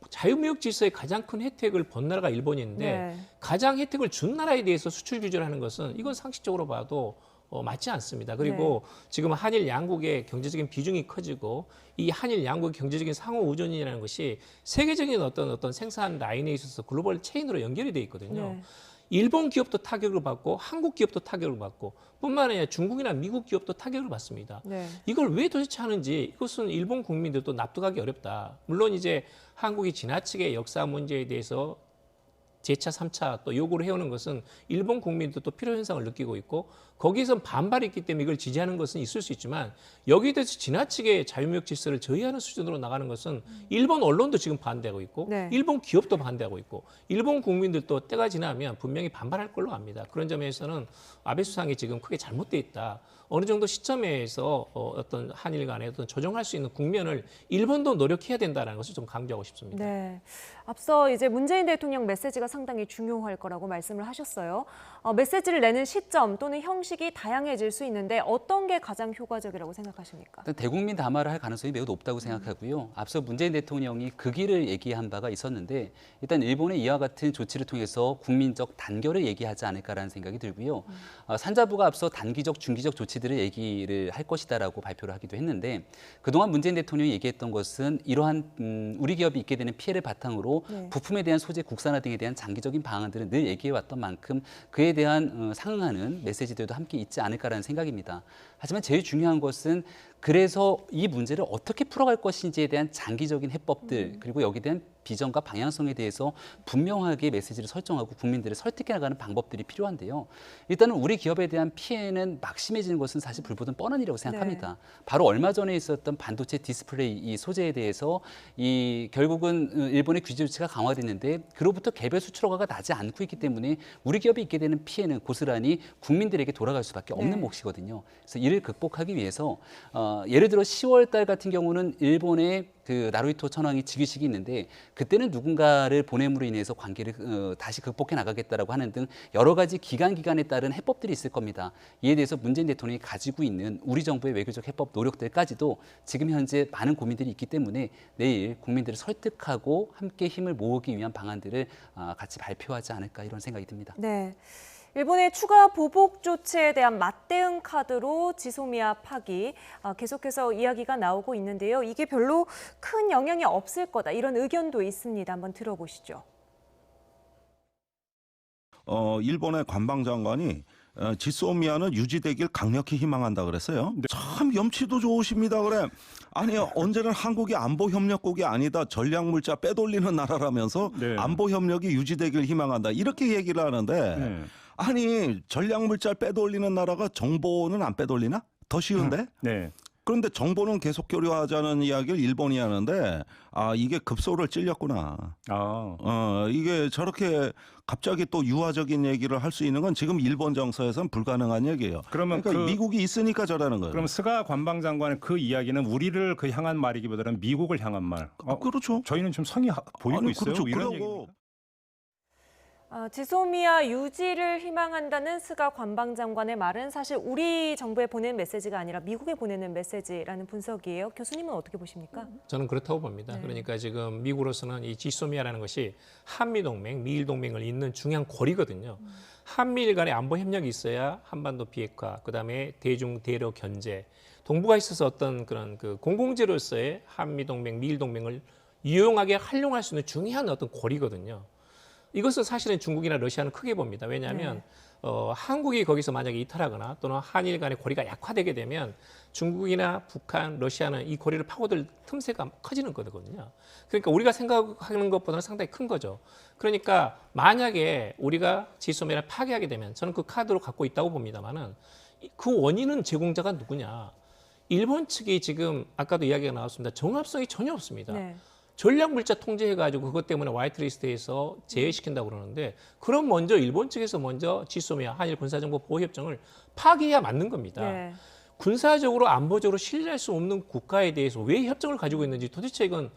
자유무역 질서의 가장 큰 혜택을 본 나라가 일본인데 네. 가장 혜택을 준 나라에 대해서 수출 규제를 하는 것은 이건 상식적으로 봐도 맞지 않습니다. 그리고 지금 한일 양국의 경제적인 비중이 커지고 이 한일 양국의 경제적인 상호 의존이라는 것이 세계적인 어떤 생산 라인에 있어서 글로벌 체인으로 연결이 돼 있거든요. 네. 일본 기업도 타격을 받고 한국 기업도 타격을 받고 뿐만 아니라 중국이나 미국 기업도 타격을 받습니다. 네. 이걸 왜 도대체 하는지 이것은 일본 국민들도 납득하기 어렵다. 물론 이제 한국이 지나치게 역사 문제에 대해서 제2차, 3차 또 요구를 해오는 것은 일본 국민도 또 필요 현상을 느끼고 있고 거기에서 반발이 있기 때문에 이걸 지지하는 것은 있을 수 있지만 여기에 대해서 지나치게 자유무역 질서를 저해하는 수준으로 나가는 것은 일본 언론도 지금 반대하고 있고 네. 일본 기업도 반대하고 있고 일본 국민들도 때가 지나면 분명히 반발할 걸로 압니다. 그런 점에서는 아베 수상이 지금 크게 잘못돼 있다. 어느 정도 시점에서 어떤 한일 간에 어떤 조정할 수 있는 국면을 일본도 노력해야 된다는 것을 좀 강조하고 싶습니다. 네. 앞서 이제 문재인 대통령 메시지가 상당히 중요할 거라고 말씀을 하셨어요. 메시지를 내는 시점 또는 형식이 다양해질 수 있는데 어떤 게 가장 효과적이라고 생각하십니까? 일단 대국민 담화를 할 가능성이 매우 높다고 생각하고요. 앞서 문재인 대통령이 그 길을 얘기한 바가 있었는데 일단 일본의 이와 같은 조치를 통해서 국민적 단결을 얘기하지 않을까라는 생각이 들고요. 산자부가 앞서 단기적, 중기적 조치들을 얘기를 할 것이다라고 발표를 하기도 했는데 그동안 문재인 대통령이 얘기했던 것은 이러한 우리 기업이 있게 되는 피해를 바탕으로 네. 부품에 대한 소재 국산화 등에 대한 장기적인 방안들을 늘 얘기해왔던 만큼 그에 대한 상응하는 메시지들도 함께 있지 않을까라는 생각입니다. 하지만 제일 중요한 것은 그래서 이 문제를 어떻게 풀어갈 것인지에 대한 장기적인 해법들 그리고 여기에 대한 비전과 방향성에 대해서 분명하게 메시지를 설정하고 국민들을 설득해 나가는 방법들이 필요한데요. 일단은 우리 기업에 대한 피해는 막심해지는 것은 사실 불보듯 뻔한 일이라고 생각합니다. 바로 얼마 전에 있었던 반도체 디스플레이 이 소재에 대해서 이 결국은 일본의 규제 조치가 강화됐는데 그로부터 개별 수출 허가가 나지 않고 있기 때문에 우리 기업이 있게 되는 피해는 고스란히 국민들에게 돌아갈 수밖에 없는 네. 몫이거든요. 그래서 이를 극복하기 위해서 예를 들어 10월 달 같은 경우는 일본의 그 나루히토 천황이 즉위식이 있는데 그때는 누군가를 보냄으로 인해서 관계를 다시 극복해 나가겠다라고 하는 등 여러 가지 기간에 따른 해법들이 있을 겁니다. 이에 대해서 문재인 대통령이 가지고 있는 우리 정부의 외교적 해법 노력들까지도 지금 현재 많은 고민들이 있기 때문에 내일 국민들을 설득하고 함께 힘을 모으기 위한 방안들을 같이 발표하지 않을까 이런 생각이 듭니다. 네. 일본의 추가 보복 조치에 대한 맞대응 카드로 지소미아 파기 계속해서 이야기가 나오고 있는데요. 이게 별로 큰 영향이 없을 거다 이런 의견도 있습니다. 한번 들어보시죠. 일본의 관방장관이 지소미아는 유지되길 강력히 희망한다 그랬어요. 참 염치도 좋으십니다. 그래. 아니 언제는 한국이 안보협력국이 아니다. 전략물자 빼돌리는 나라라면서 네. 안보협력이 유지되길 희망한다. 이렇게 얘기를 하는데 네. 아니 전략물자 빼돌리는 나라가 정보는 안 빼돌리나? 더 쉬운데? 네. 그런데 정보는 계속 교류하자는 이야기를 일본이 하는데 이게 급소를 찔렸구나. 이게 저렇게 갑자기 또 유화적인 얘기를 할 수 있는 건 지금 일본 정서에선 불가능한 얘기예요. 그러면 그러니까 미국이 있으니까 저라는 거예요. 그럼 스가 관방장관의 그 이야기는 우리를 그 향한 말이기보다는 미국을 향한 말. 그렇죠. 저희는 좀 성이 보이고 있어요. 그렇죠. 이런 그리고 얘기입니까? 지소미아 유지를 희망한다는 스가 관방장관의 말은 사실 우리 정부에 보내는 메시지가 아니라 미국에 보내는 메시지라는 분석이에요. 교수님은 어떻게 보십니까? 저는 그렇다고 봅니다. 네. 그러니까 지금 미국으로서는 이 지소미아라는 것이 한미동맹, 미일동맹을 잇는 중요한 고리거든요. 한미일 간의 안보 협력이 있어야 한반도 비핵화, 그다음에 대중 대러 견제, 동북아에 있어서 어떤 그런 그 공공재로서의 한미동맹, 미일동맹을 유용하게 활용할 수 있는 중요한 어떤 고리거든요. 이것은 사실은 중국이나 러시아는 크게 봅니다. 왜냐하면 한국이 거기서 만약에 이탈하거나 또는 한일 간의 고리가 약화되게 되면 중국이나 북한, 러시아는 이 고리를 파고들 틈새가 커지는 거거든요. 그러니까 우리가 생각하는 것보다는 상당히 큰 거죠. 그러니까 만약에 우리가 지소미아를 파괴하게 되면 저는 그 카드로 갖고 있다고 봅니다만은 그 원인은 제공자가 누구냐. 일본 측이 지금 아까도 이야기가 나왔습니다. 정합성이 전혀 없습니다. 네. 전략물자 통제해가지고 그것 때문에 화이트리스트에서 제외시킨다고 그러는데 그럼 먼저 일본 측에서 먼저 지소미아 한일 군사정보 보호협정을 파기해야 맞는 겁니다. 네. 군사적으로 안보적으로 신뢰할 수 없는 국가에 대해서 왜 협정을 가지고 있는지 도대체 이건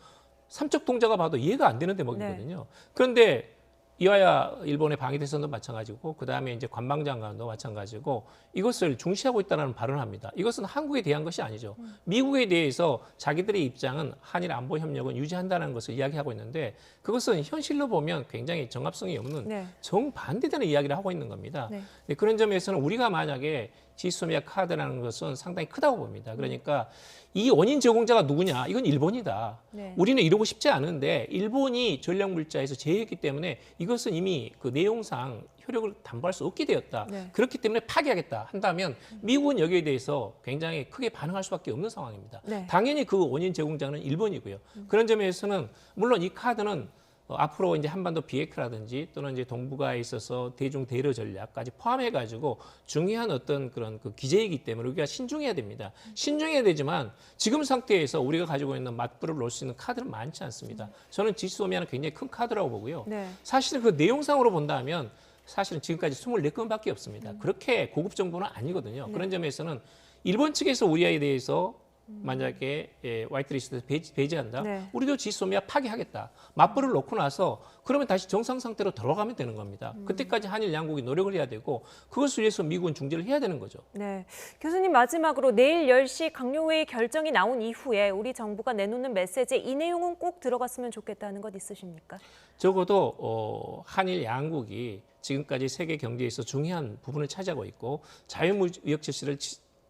삼척 동자가 봐도 이해가 안 되는 대목이거든요. 그런데 이와야 일본의 방위대선도 마찬가지고 그다음에 이제 관방장관도 마찬가지고 이것을 중시하고 있다는 발언을 합니다. 이것은 한국에 대한 것이 아니죠. 미국에 대해서 자기들의 입장은 한일 안보 협력은 유지한다는 것을 이야기하고 있는데 그것은 현실로 보면 굉장히 정합성이 없는 네. 정반대되는 이야기를 하고 있는 겁니다. 네. 네, 그런 점에서는 우리가 만약에 지소미아 카드라는 것은 상당히 크다고 봅니다. 그러니까 이 원인 제공자가 누구냐? 이건 일본이다. 네. 우리는 이러고 싶지 않은데 일본이 전략물자에서 제외했기 때문에 이것은 이미 그 내용상 효력을 담보할 수 없게 되었다. 네. 그렇기 때문에 파기하겠다 한다면 미국은 여기에 대해서 굉장히 크게 반응할 수밖에 없는 상황입니다. 네. 당연히 그 원인 제공자는 일본이고요. 그런 점에서는 물론 이 카드는 앞으로 이제 한반도 비핵화라든지 또는 이제 동북아에 있어서 대중 대러 전략까지 포함해 가지고 중요한 어떤 그런 그 기제이기 때문에 우리가 신중해야 됩니다. 신중해야 되지만 지금 상태에서 우리가 가지고 있는 맞불을 놓을 수 있는 카드는 많지 않습니다. 저는 지소미아는 굉장히 큰 카드라고 보고요. 네. 사실은 그 내용상으로 본다면 사실은 지금까지 24건밖에 없습니다. 그렇게 고급 정보는 아니거든요. 그런 점에서는 일본 측에서 우리에 대해서 만약에 화이트리스트 배제한다. 네. 우리도 지소미아 파기하겠다. 맞불을 놓고 나서 그러면 다시 정상 상태로 돌아가면 되는 겁니다. 그때까지 한일 양국이 노력을 해야 되고 그것을 위해서 미국은 중재를 해야 되는 거죠. 네. 교수님 마지막으로 내일 10시 강요회의 결정이 나온 이후에 우리 정부가 내놓는 메시지 이 내용은 꼭 들어갔으면 좋겠다는 것 있으십니까? 적어도 한일 양국이 지금까지 세계 경제에서 중요한 부분을 차지하고 있고 자유무역 질서를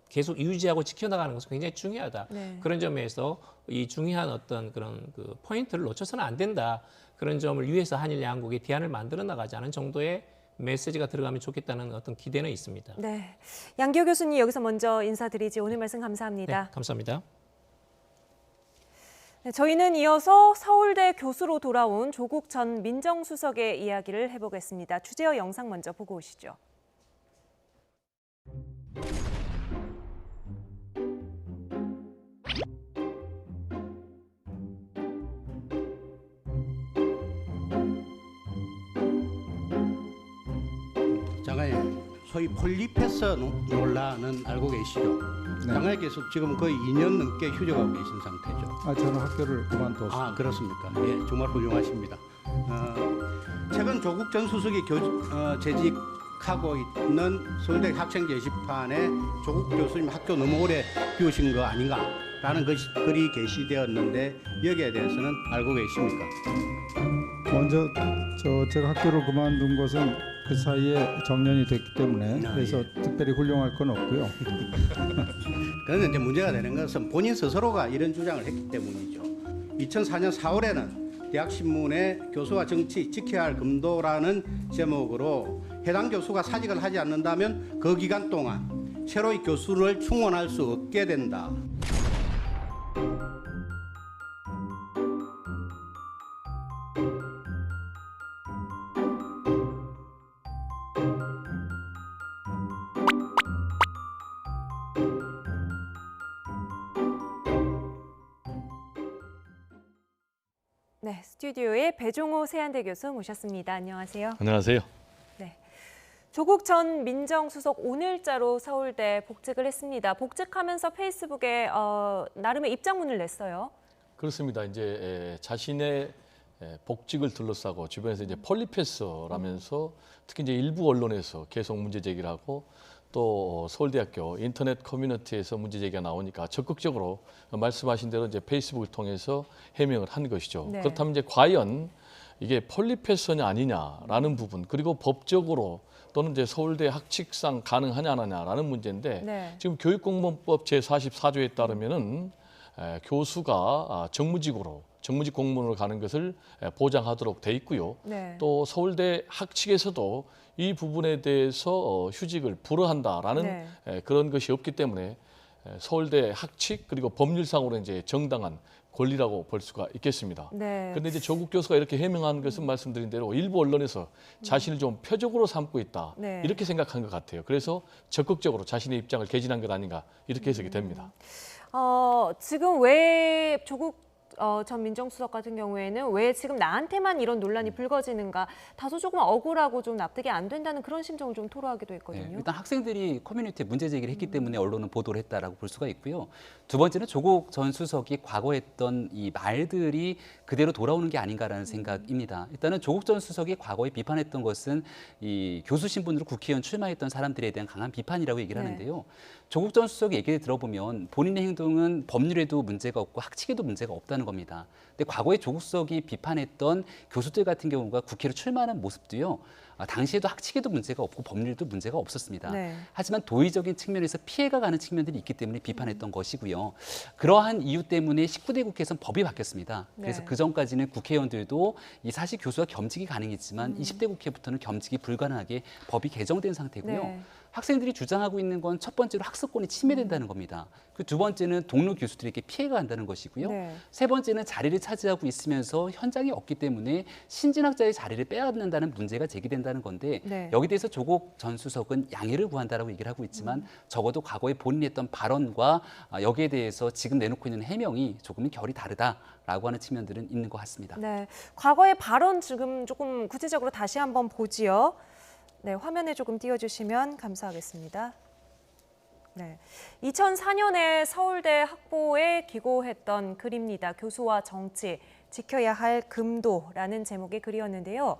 계속 유지하고 지켜나가는 것은 굉장히 중요하다. 네. 그런 점에서 이 중요한 어떤 그런 그 포인트를 놓쳐서는 안 된다. 그런 점을 위해서 한일 양국이 대안을 만들어 나가지 않은 정도의 메시지가 들어가면 좋겠다는 어떤 기대는 있습니다. 네. 양기호 교수님 여기서 먼저 인사드리지 오늘 말씀 감사합니다. 네, 감사합니다. 네, 저희는 이어서 서울대 교수로 돌아온 조국 전 민정수석의 이야기를 해보겠습니다. 주제어 영상 먼저 보고 오시죠. 장관님, 소위 폴리페서 논란은 알고 계시죠? 장관님께서 지금 거의 2년 넘게 휴직하고 계신 상태죠. 저는 학교를 그만뒀습니다. 그렇습니까? 예, 정말 훌륭하십니다. 최근 조국 전 수석이 재직하고 있는 서울대 학생 게시판에 조국 교수님 학교 너무 오래 비우신 거 아닌가라는 글이 게시되었는데 여기에 대해서는 알고 계십니까? 먼저 제가 학교를 그만둔 것은 그 사이에 정년이 됐기 때문에 그래서 특별히 훌륭할 건 없고요. 그런데 이제 문제가 되는 것은 본인 스스로가 이런 주장을 했기 때문이죠. 2004년 4월에는 대학신문에 교수와 정치 지켜야 할 금도라는 제목으로 해당 교수가 사직을 하지 않는다면 그 기간 동안 새로이 교수를 충원할 수 없게 된다. 네, 스튜디오에 배종호 세한대 교수 모셨습니다. 안녕하세요. 안녕하세요. 네, 조국 전 민정수석 오늘자로 서울대 복직을 했습니다. 복직하면서 페이스북에 나름의 입장문을 냈어요. 그렇습니다. 이제 자신의 복직을 둘러싸고 주변에서 이제 폴리페서라면서 특히 이제 일부 언론에서 계속 문제 제기를 하고 또 서울대학교 인터넷 커뮤니티에서 문제 제기가 나오니까 적극적으로 말씀하신 대로 이제 페이스북을 통해서 해명을 한 것이죠. 네. 그렇다면 이제 과연 이게 폴리페서냐 아니냐라는 부분 그리고 법적으로 또는 이제 서울대 학칙상 가능하냐 안 하냐라는 문제인데 네. 지금 교육공무원법 제44조에 따르면은 교수가 정무직으로 정무직 공무원으로 가는 것을 보장하도록 돼 있고요. 네. 또 서울대 학칙에서도 이 부분에 대해서 휴직을 불허한다라는 네. 그런 것이 없기 때문에 서울대 학칙 그리고 법률상으로 이제 정당한 권리라고 볼 수가 있겠습니다. 네. 그런데 이제 조국 교수가 이렇게 해명한 것은 말씀드린 대로 일부 언론에서 자신을 좀 표적으로 삼고 있다 네. 이렇게 생각한 것 같아요. 그래서 적극적으로 자신의 입장을 개진한 것 아닌가 이렇게 해석이 됩니다. 지금 왜 조국 전 민정수석 같은 경우에는 왜 지금 나한테만 이런 논란이 불거지는가 다소 조금 억울하고 좀 납득이 안 된다는 그런 심정을 좀 토로하기도 했거든요. 네, 일단 학생들이 커뮤니티에 문제 제기를 했기 때문에 언론은 보도를 했다라고 볼 수가 있고요. 두 번째는 조국 전 수석이 과거에 했던 이 말들이 그대로 돌아오는 게 아닌가라는 생각입니다. 일단은 조국 전 수석이 과거에 비판했던 것은 이 교수 신분으로 국회의원 출마했던 사람들에 대한 강한 비판이라고 얘기를 네. 하는데요. 조국 전 수석의 얘기를 들어보면 본인의 행동은 법률에도 문제가 없고 학칙에도 문제가 없다는 겁니다. 근데 과거에 조국 수석이 비판했던 교수들 같은 경우가 국회로 출마하는 모습도요. 당시에도 학칙에도 문제가 없고 법률에도 문제가 없었습니다. 네. 하지만 도의적인 측면에서 피해가 가는 측면들이 있기 때문에 비판했던 것이고요. 그러한 이유 때문에 19대 국회에서는 법이 바뀌었습니다. 그래서 네. 그 전까지는 국회의원들도 이 사실 교수가 겸직이 가능했지만 20대 국회부터는 겸직이 불가능하게 법이 개정된 상태고요. 네. 학생들이 주장하고 있는 건 첫 번째로 학습권이 침해된다는 겁니다. 그 두 번째는 동료 교수들에게 피해가 간다는 것이고요. 네. 세 번째는 자리를 차지하고 있으면서 현장이 없기 때문에 신진학자의 자리를 빼앗는다는 문제가 제기된다는 건데 네. 여기 대해서 조국 전 수석은 양해를 구한다라고 얘기를 하고 있지만 적어도 과거에 본인이 했던 발언과 여기에 대해서 지금 내놓고 있는 해명이 조금 결이 다르다라고 하는 측면들은 있는 것 같습니다. 네, 과거의 발언 지금 조금 구체적으로 다시 한번 보지요. 네, 화면에 조금 띄워주시면 감사하겠습니다. 네, 2004년에 서울대 학보에 기고했던 글입니다. 교수와 정치, 지켜야 할 금도라는 제목의 글이었는데요.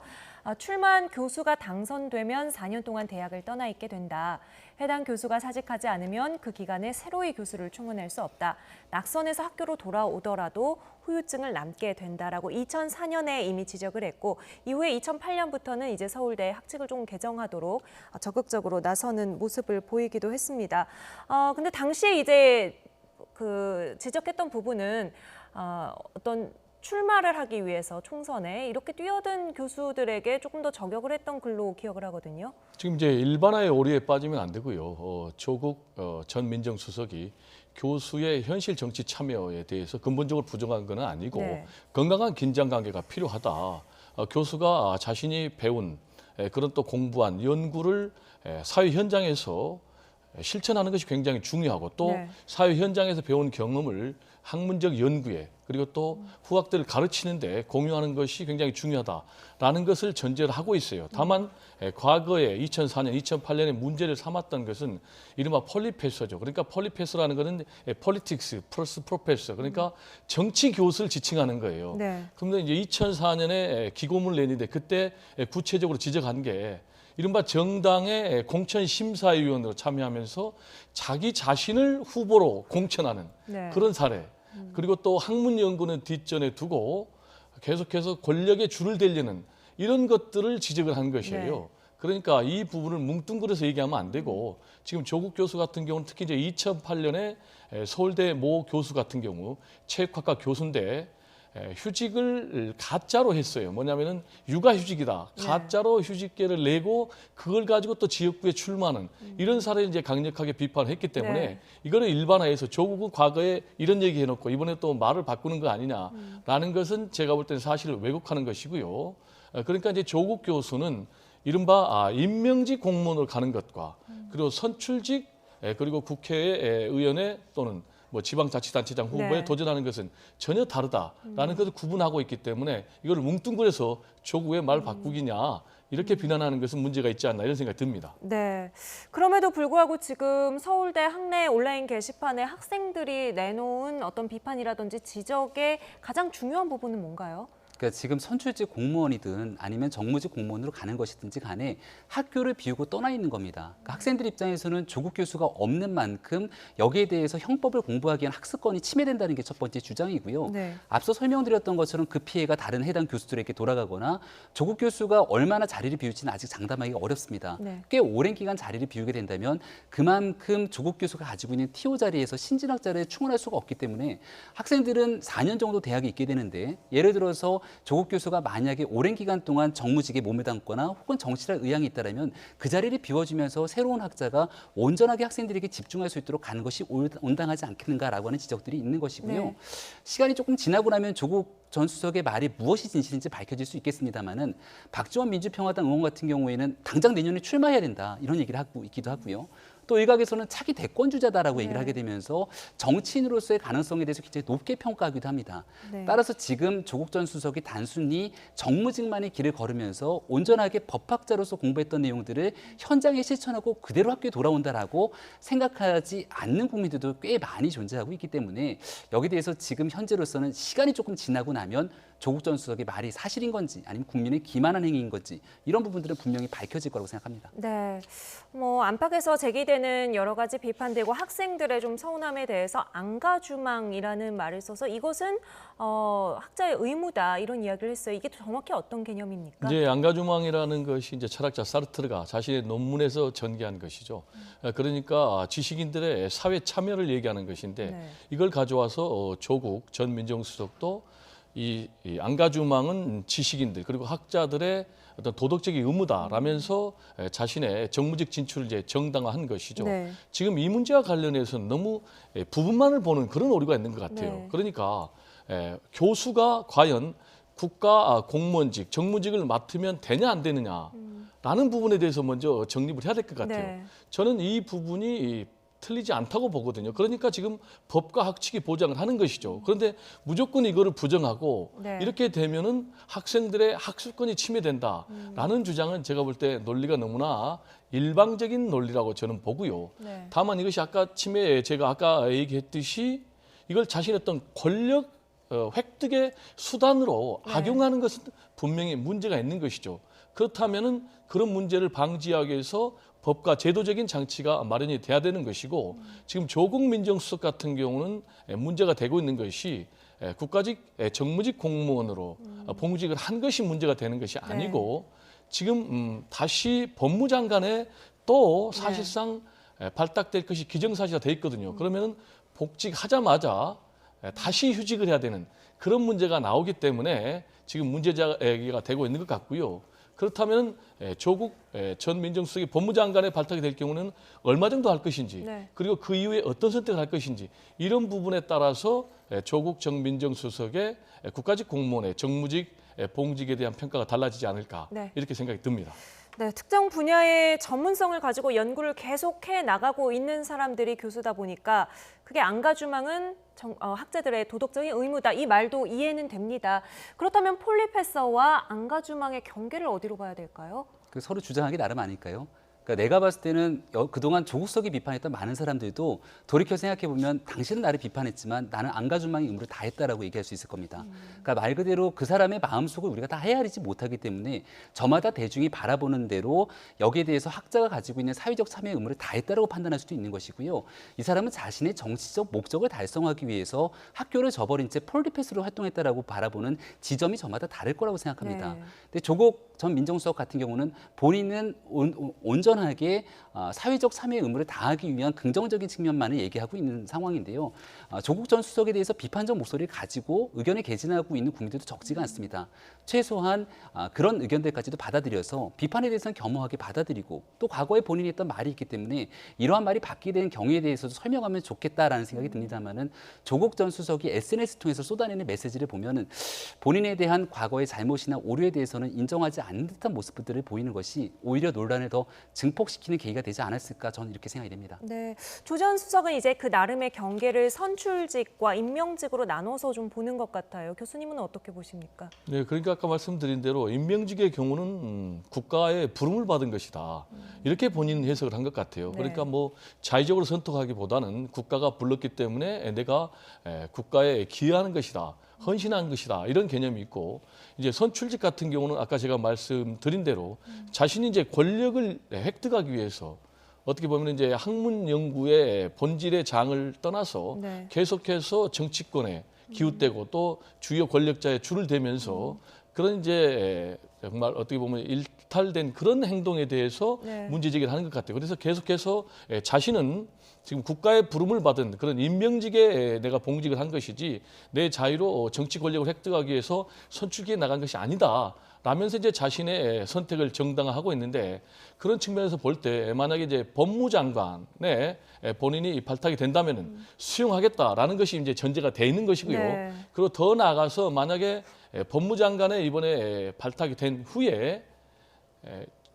출마한 교수가 당선되면 4년 동안 대학을 떠나 있게 된다. 해당 교수가 사직하지 않으면 그 기간에 새로이 교수를 충원할 수 없다. 낙선해서 학교로 돌아오더라도 후유증을 남게 된다라고 2004년에 이미 지적을 했고 이후에 2008년부터는 이제 서울대 학칙을 좀 개정하도록 적극적으로 나서는 모습을 보이기도 했습니다. 근데 당시에 이제 그 지적했던 부분은 어떤 출마를 하기 위해서 총선에 이렇게 뛰어든 교수들에게 조금 더 저격을 했던 글로 기억을 하거든요. 지금 이제 일반화의 오류에 빠지면 안 되고요. 조국 전 민정수석이 교수의 현실 정치 참여에 대해서 근본적으로 부정한 건 아니고 네. 건강한 긴장 관계가 필요하다. 교수가 자신이 배운 그런 또 공부한 연구를 사회 현장에서 실천하는 것이 굉장히 중요하고 또 네. 사회 현장에서 배운 경험을 학문적 연구에 그리고 또 후학들을 가르치는데 공유하는 것이 굉장히 중요하다라는 것을 전제를 하고 있어요. 다만 과거에 2004년, 2008년에 문제를 삼았던 것은 이른바 폴리페서죠. 그러니까 폴리페서라는 것은 폴리틱스 플러스 프로페서 그러니까 정치 교수를 지칭하는 거예요. 네. 그런데 이제 2004년에 기고문을 냈는데 그때 구체적으로 지적한 게 이른바 정당의 공천심사위원으로 참여하면서 자기 자신을 후보로 공천하는 네. 그런 사례. 그리고 또 학문 연구는 뒷전에 두고 계속해서 권력에 줄을 대려는 이런 것들을 지적을 한 것이에요. 네. 그러니까 이 부분을 뭉뚱그려서 얘기하면 안 되고 지금 조국 교수 같은 경우는 특히 이제 2008년에 서울대 모 교수 같은 경우 체육학과 교수인데 휴직을 가짜로 했어요. 뭐냐면은 육아휴직이다. 가짜로 휴직계를 내고 그걸 가지고 또 지역구에 출마하는 이런 사례를 이제 강력하게 비판을 했기 때문에 이거를 일반화해서 조국은 과거에 이런 얘기 해놓고 이번에 또 말을 바꾸는 거 아니냐라는 것은 제가 볼 때는 사실을 왜곡하는 것이고요. 그러니까 이제 조국 교수는 이른바 임명직 공무원으로 가는 것과 그리고 선출직 그리고 국회의원에 또는 뭐 지방자치단체장 후보에 도전하는 것은 전혀 다르다라는 것을 구분하고 있기 때문에 이걸 뭉뚱그려서 조국의 말 바꾸기냐 이렇게 비난하는 것은 문제가 있지 않나 이런 생각이 듭니다. 네. 그럼에도 불구하고 지금 서울대 학내 온라인 게시판에 학생들이 내놓은 어떤 비판이라든지 지적의 가장 중요한 부분은 뭔가요? 그러니까 지금 선출직 공무원이든 아니면 정무직 공무원으로 가는 것이든지 간에 학교를 비우고 떠나 있는 겁니다. 그러니까 학생들 입장에서는 조국 교수가 없는 만큼 여기에 대해서 형법을 공부하기 위한 학습권이 침해된다는 게 첫 번째 주장이고요. 네. 앞서 설명드렸던 것처럼 그 피해가 다른 해당 교수들에게 돌아가거나 조국 교수가 얼마나 자리를 비울지는 아직 장담하기가 어렵습니다. 네. 꽤 오랜 기간 자리를 비우게 된다면 그만큼 조국 교수가 가지고 있는 TO 자리에서 신진학자를 충원할 수가 없기 때문에 학생들은 4년 정도 대학에 있게 되는데 예를 들어서 조국 교수가 만약에 오랜 기간 동안 정무직에 몸에 담거나 혹은 정치할 의향이 있다면 그 자리를 비워주면서 새로운 학자가 온전하게 학생들에게 집중할 수 있도록 가는 것이 온당하지 않겠는가라고 하는 지적들이 있는 것이고요. 네. 시간이 조금 지나고 나면 조국 전 수석의 말이 무엇이 진실인지 밝혀질 수 있겠습니다만은 박지원 민주평화당 의원 같은 경우에는 당장 내년에 출마해야 된다 이런 얘기를 하고 있기도 하고요. 또 일각에서는 차기 대권주자다라고 얘기를 하게 되면서 정치인으로서의 가능성에 대해서 굉장히 높게 평가하기도 합니다. 네. 따라서 지금 조국 전 수석이 단순히 정무직만의 길을 걸으면서 온전하게 법학자로서 공부했던 내용들을 현장에 실천하고 그대로 학교에 돌아온다라고 생각하지 않는 국민들도 꽤 많이 존재하고 있기 때문에 여기에 대해서 지금 현재로서는 시간이 조금 지나고 나면 조국 전 수석의 말이 사실인 건지 아니면 국민의 기만한 행위인 건지 이런 부분들은 분명히 밝혀질 거라고 생각합니다. 네, 뭐 안팎에서 제기되는 여러 가지 비판들과 학생들의 좀 서운함에 대해서 안가주망이라는 말을 써서 이것은 학자의 의무다 이런 이야기를 했어요. 이게 정확히 어떤 개념입니까? 이제 안가주망이라는 것이 이제 철학자 사르트르가 자신의 논문에서 전개한 것이죠. 그러니까 지식인들의 사회 참여를 얘기하는 것인데 이걸 가져와서 조국 전 민정수석도 이 안가주망은 지식인들 그리고 학자들의 어떤 도덕적인 의무다라면서 자신의 정무직 진출을 이제 정당화한 것이죠. 네. 지금 이 문제와 관련해서는 너무 부분만을 보는 그런 오류가 있는 것 같아요. 네. 그러니까 교수가 과연 국가 공무원직, 정무직을 맡으면 되냐 안 되느냐라는 부분에 대해서 먼저 정립을 해야 될 것 같아요. 네. 저는 이 부분이 틀리지 않다고 보거든요. 그러니까 지금 법과 학칙이 보장을 하는 것이죠. 그런데 무조건 이거를 부정하고 이렇게 되면은 학생들의 학습권이 침해된다라는 주장은 제가 볼 때 논리가 너무나 일방적인 논리라고 저는 보고요. 다만 이것이 제가 아까 얘기했듯이 이걸 자신의 어떤 권력 획득의 수단으로 악용하는 것은 분명히 문제가 있는 것이죠. 그렇다면은 그런 문제를 방지하기 위해서 법과 제도적인 장치가 마련이 돼야 되는 것이고 지금 조국 민정수석 같은 경우는 문제가 되고 있는 것이 국가직 정무직 공무원으로 봉직을 한 것이 문제가 되는 것이 아니고 지금 다시 법무장관에 또 사실상 발탁될 것이 기정사실화 돼 있거든요. 그러면은 복직하자마자 다시 휴직을 해야 되는 그런 문제가 나오기 때문에 지금 문제제기가 되고 있는 것 같고요. 그렇다면 조국 전 민정수석이 법무장관에 발탁이 될 경우는 얼마 정도 할 것인지 그리고 그 이후에 어떤 선택을 할 것인지 이런 부분에 따라서 조국 전 민정수석의 국가직 공무원의 정무직 봉직에 대한 평가가 달라지지 않을까 이렇게 생각이 듭니다. 네, 특정 분야의 전문성을 가지고 연구를 계속해 나가고 있는 사람들이 교수다 보니까 그게 안가주망은 학자들의 도덕적인 의무다. 이 말도 이해는 됩니다. 그렇다면 폴리페서와 안가주망의 경계를 어디로 봐야 될까요? 서로 주장하기 나름 아닐까요? 그러니까 내가 봤을 때는 그동안 조국 수석이 비판했던 많은 사람들도 돌이켜 생각해 보면 당신은 나를 비판했지만 나는 안가준망의 의무를 다했다라고 얘기할 수 있을 겁니다. 그러니까 말 그대로 그 사람의 마음속을 우리가 다 헤아리지 못하기 때문에 저마다 대중이 바라보는 대로 여기에 대해서 학자가 가지고 있는 사회적 참여의 의무를 다했다라고 판단할 수도 있는 것이고요. 이 사람은 자신의 정치적 목적을 달성하기 위해서 학교를 저버린 채 폴리패스로 활동했다라고 바라보는 지점이 저마다 다를 거라고 생각합니다. 네. 근데 조국 전 민정수석 같은 경우는 본인은 온전하게 사회적 참여의 의무를 다하기 위한 긍정적인 측면만을 얘기하고 있는 상황인데요. 조국 전 수석에 대해서 비판적 목소리를 가지고 의견을 개진하고 있는 국민들도 적지가 않습니다. 최소한 그런 의견들까지도 받아들여서 비판에 대해서는 겸허하게 받아들이고 또 과거에 본인이 했던 말이 있기 때문에 이러한 말이 바뀌게 된 경우에 대해서도 설명하면 좋겠다라는 생각이 듭니다만은 조국 전 수석이 SNS 통해서 쏟아내는 메시지를 보면은 본인에 대한 과거의 잘못이나 오류에 대해서는 인정하지 않는 듯한 모습들을 보이는 것이 오히려 논란을 더 증폭시키는 계기가 되지 않았을까 저는 이렇게 생각이 됩니다. 네, 조 전 수석은 이제 그 나름의 경계를 선출직과 임명직으로 나눠서 좀 보는 것 같아요. 교수님은 어떻게 보십니까? 네, 그러니까 아까 말씀드린 대로 임명직의 경우는 국가의 부름을 받은 것이다. 이렇게 본인 해석을 한 것 같아요. 네. 그러니까 뭐 자의적으로 선택하기보다는 국가가 불렀기 때문에 내가 국가에 기여하는 것이다. 헌신한 것이다. 이런 개념이 있고 이제 선출직 같은 경우는 아까 제가 말씀드린 대로 자신이 이제 권력을 획득하기 위해서 어떻게 보면 이제 학문 연구의 본질의 장을 떠나서 네. 계속해서 정치권에 기웃대고 또 주요 권력자의 줄을 대면서 그런 이제 정말 어떻게 보면 일탈된 그런 행동에 대해서 네. 문제 제기를 하는 것 같아요. 그래서 계속해서 자신은 지금 국가의 부름을 받은 그런 임명직에 내가 봉직을 한 것이지 내 자유로 정치 권력을 획득하기 위해서 선출기에 나간 것이 아니다. 라면서 이제 자신의 선택을 정당화하고 있는데 그런 측면에서 볼 때 만약에 이제 법무장관에 본인이 발탁이 된다면은 수용하겠다라는 것이 이제 전제가 돼 있는 것이고요. 네. 그리고 더 나아가서 만약에 법무장관에 이번에 발탁이 된 후에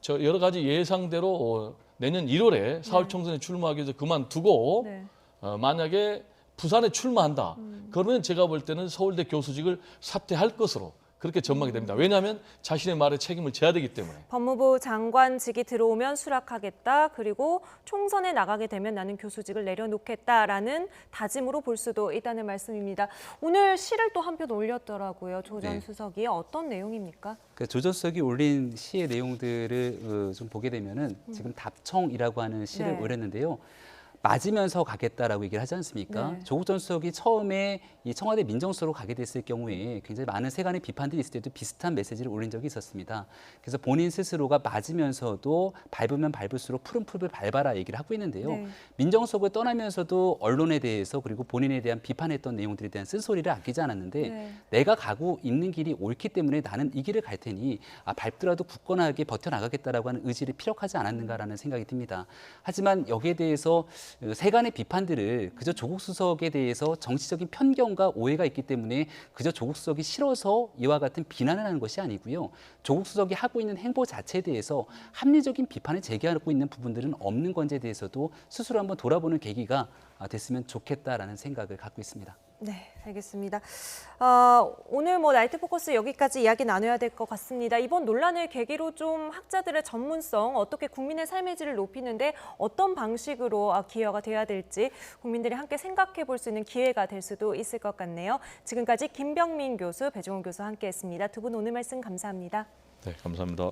저 여러 가지 예상대로 내년 1월에 사월총선에 출마하기 위해서 그만두고 네. 만약에 부산에 출마한다. 그러면 제가 볼 때는 서울대 교수직을 사퇴할 것으로 그렇게 전망이 됩니다. 왜냐하면 자신의 말에 책임을 져야 되기 때문에. 법무부 장관직이 들어오면 수락하겠다. 그리고 총선에 나가게 되면 나는 교수직을 내려놓겠다라는 다짐으로 볼 수도 있다는 말씀입니다. 오늘 시를 또 한 편 올렸더라고요. 조 전 네. 수석이 어떤 내용입니까? 조 전 수석이 올린 시의 내용들을 좀 보게 되면은 지금 답청이라고 하는 시를 네. 올렸는데요. 맞으면서 가겠다라고 얘기를 하지 않습니까? 네. 조국 전 수석이 처음에 이 청와대 민정수석으로 가게 됐을 경우에 굉장히 많은 세간의 비판들이 있을 때도 비슷한 메시지를 올린 적이 있었습니다. 그래서 본인 스스로가 맞으면서도 밟으면 밟을수록 푸른 풀을 밟아라 얘기를 하고 있는데요. 네. 민정수석을 떠나면서도 언론에 대해서 그리고 본인에 대한 비판했던 내용들에 대한 쓴소리를 아끼지 않았는데 네. 내가 가고 있는 길이 옳기 때문에 나는 이 길을 갈 테니 밟더라도 굳건하게 버텨나가겠다라고 하는 의지를 피력하지 않았는가라는 생각이 듭니다. 하지만 여기에 대해서 세간의 비판들을 그저 조국 수석에 대해서 정치적인 편견과 오해가 있기 때문에 그저 조국 수석이 싫어서 이와 같은 비난을 하는 것이 아니고요. 조국 수석이 하고 있는 행보 자체에 대해서 합리적인 비판을 제기하고 있는 부분들은 없는 건지에 대해서도 스스로 한번 돌아보는 계기가 됐으면 좋겠다라는 생각을 갖고 있습니다. 네, 알겠습니다. 오늘 나이트 포커스 여기까지 이야기 나눠야 될 것 같습니다. 이번 논란을 계기로 좀 학자들의 전문성, 어떻게 국민의 삶의 질을 높이는데 어떤 방식으로 기여가 돼야 될지 국민들이 함께 생각해 볼 수 있는 기회가 될 수도 있을 것 같네요. 지금까지 김병민 교수, 배종훈 교수와 함께했습니다. 두 분 오늘 말씀 감사합니다. 네, 감사합니다.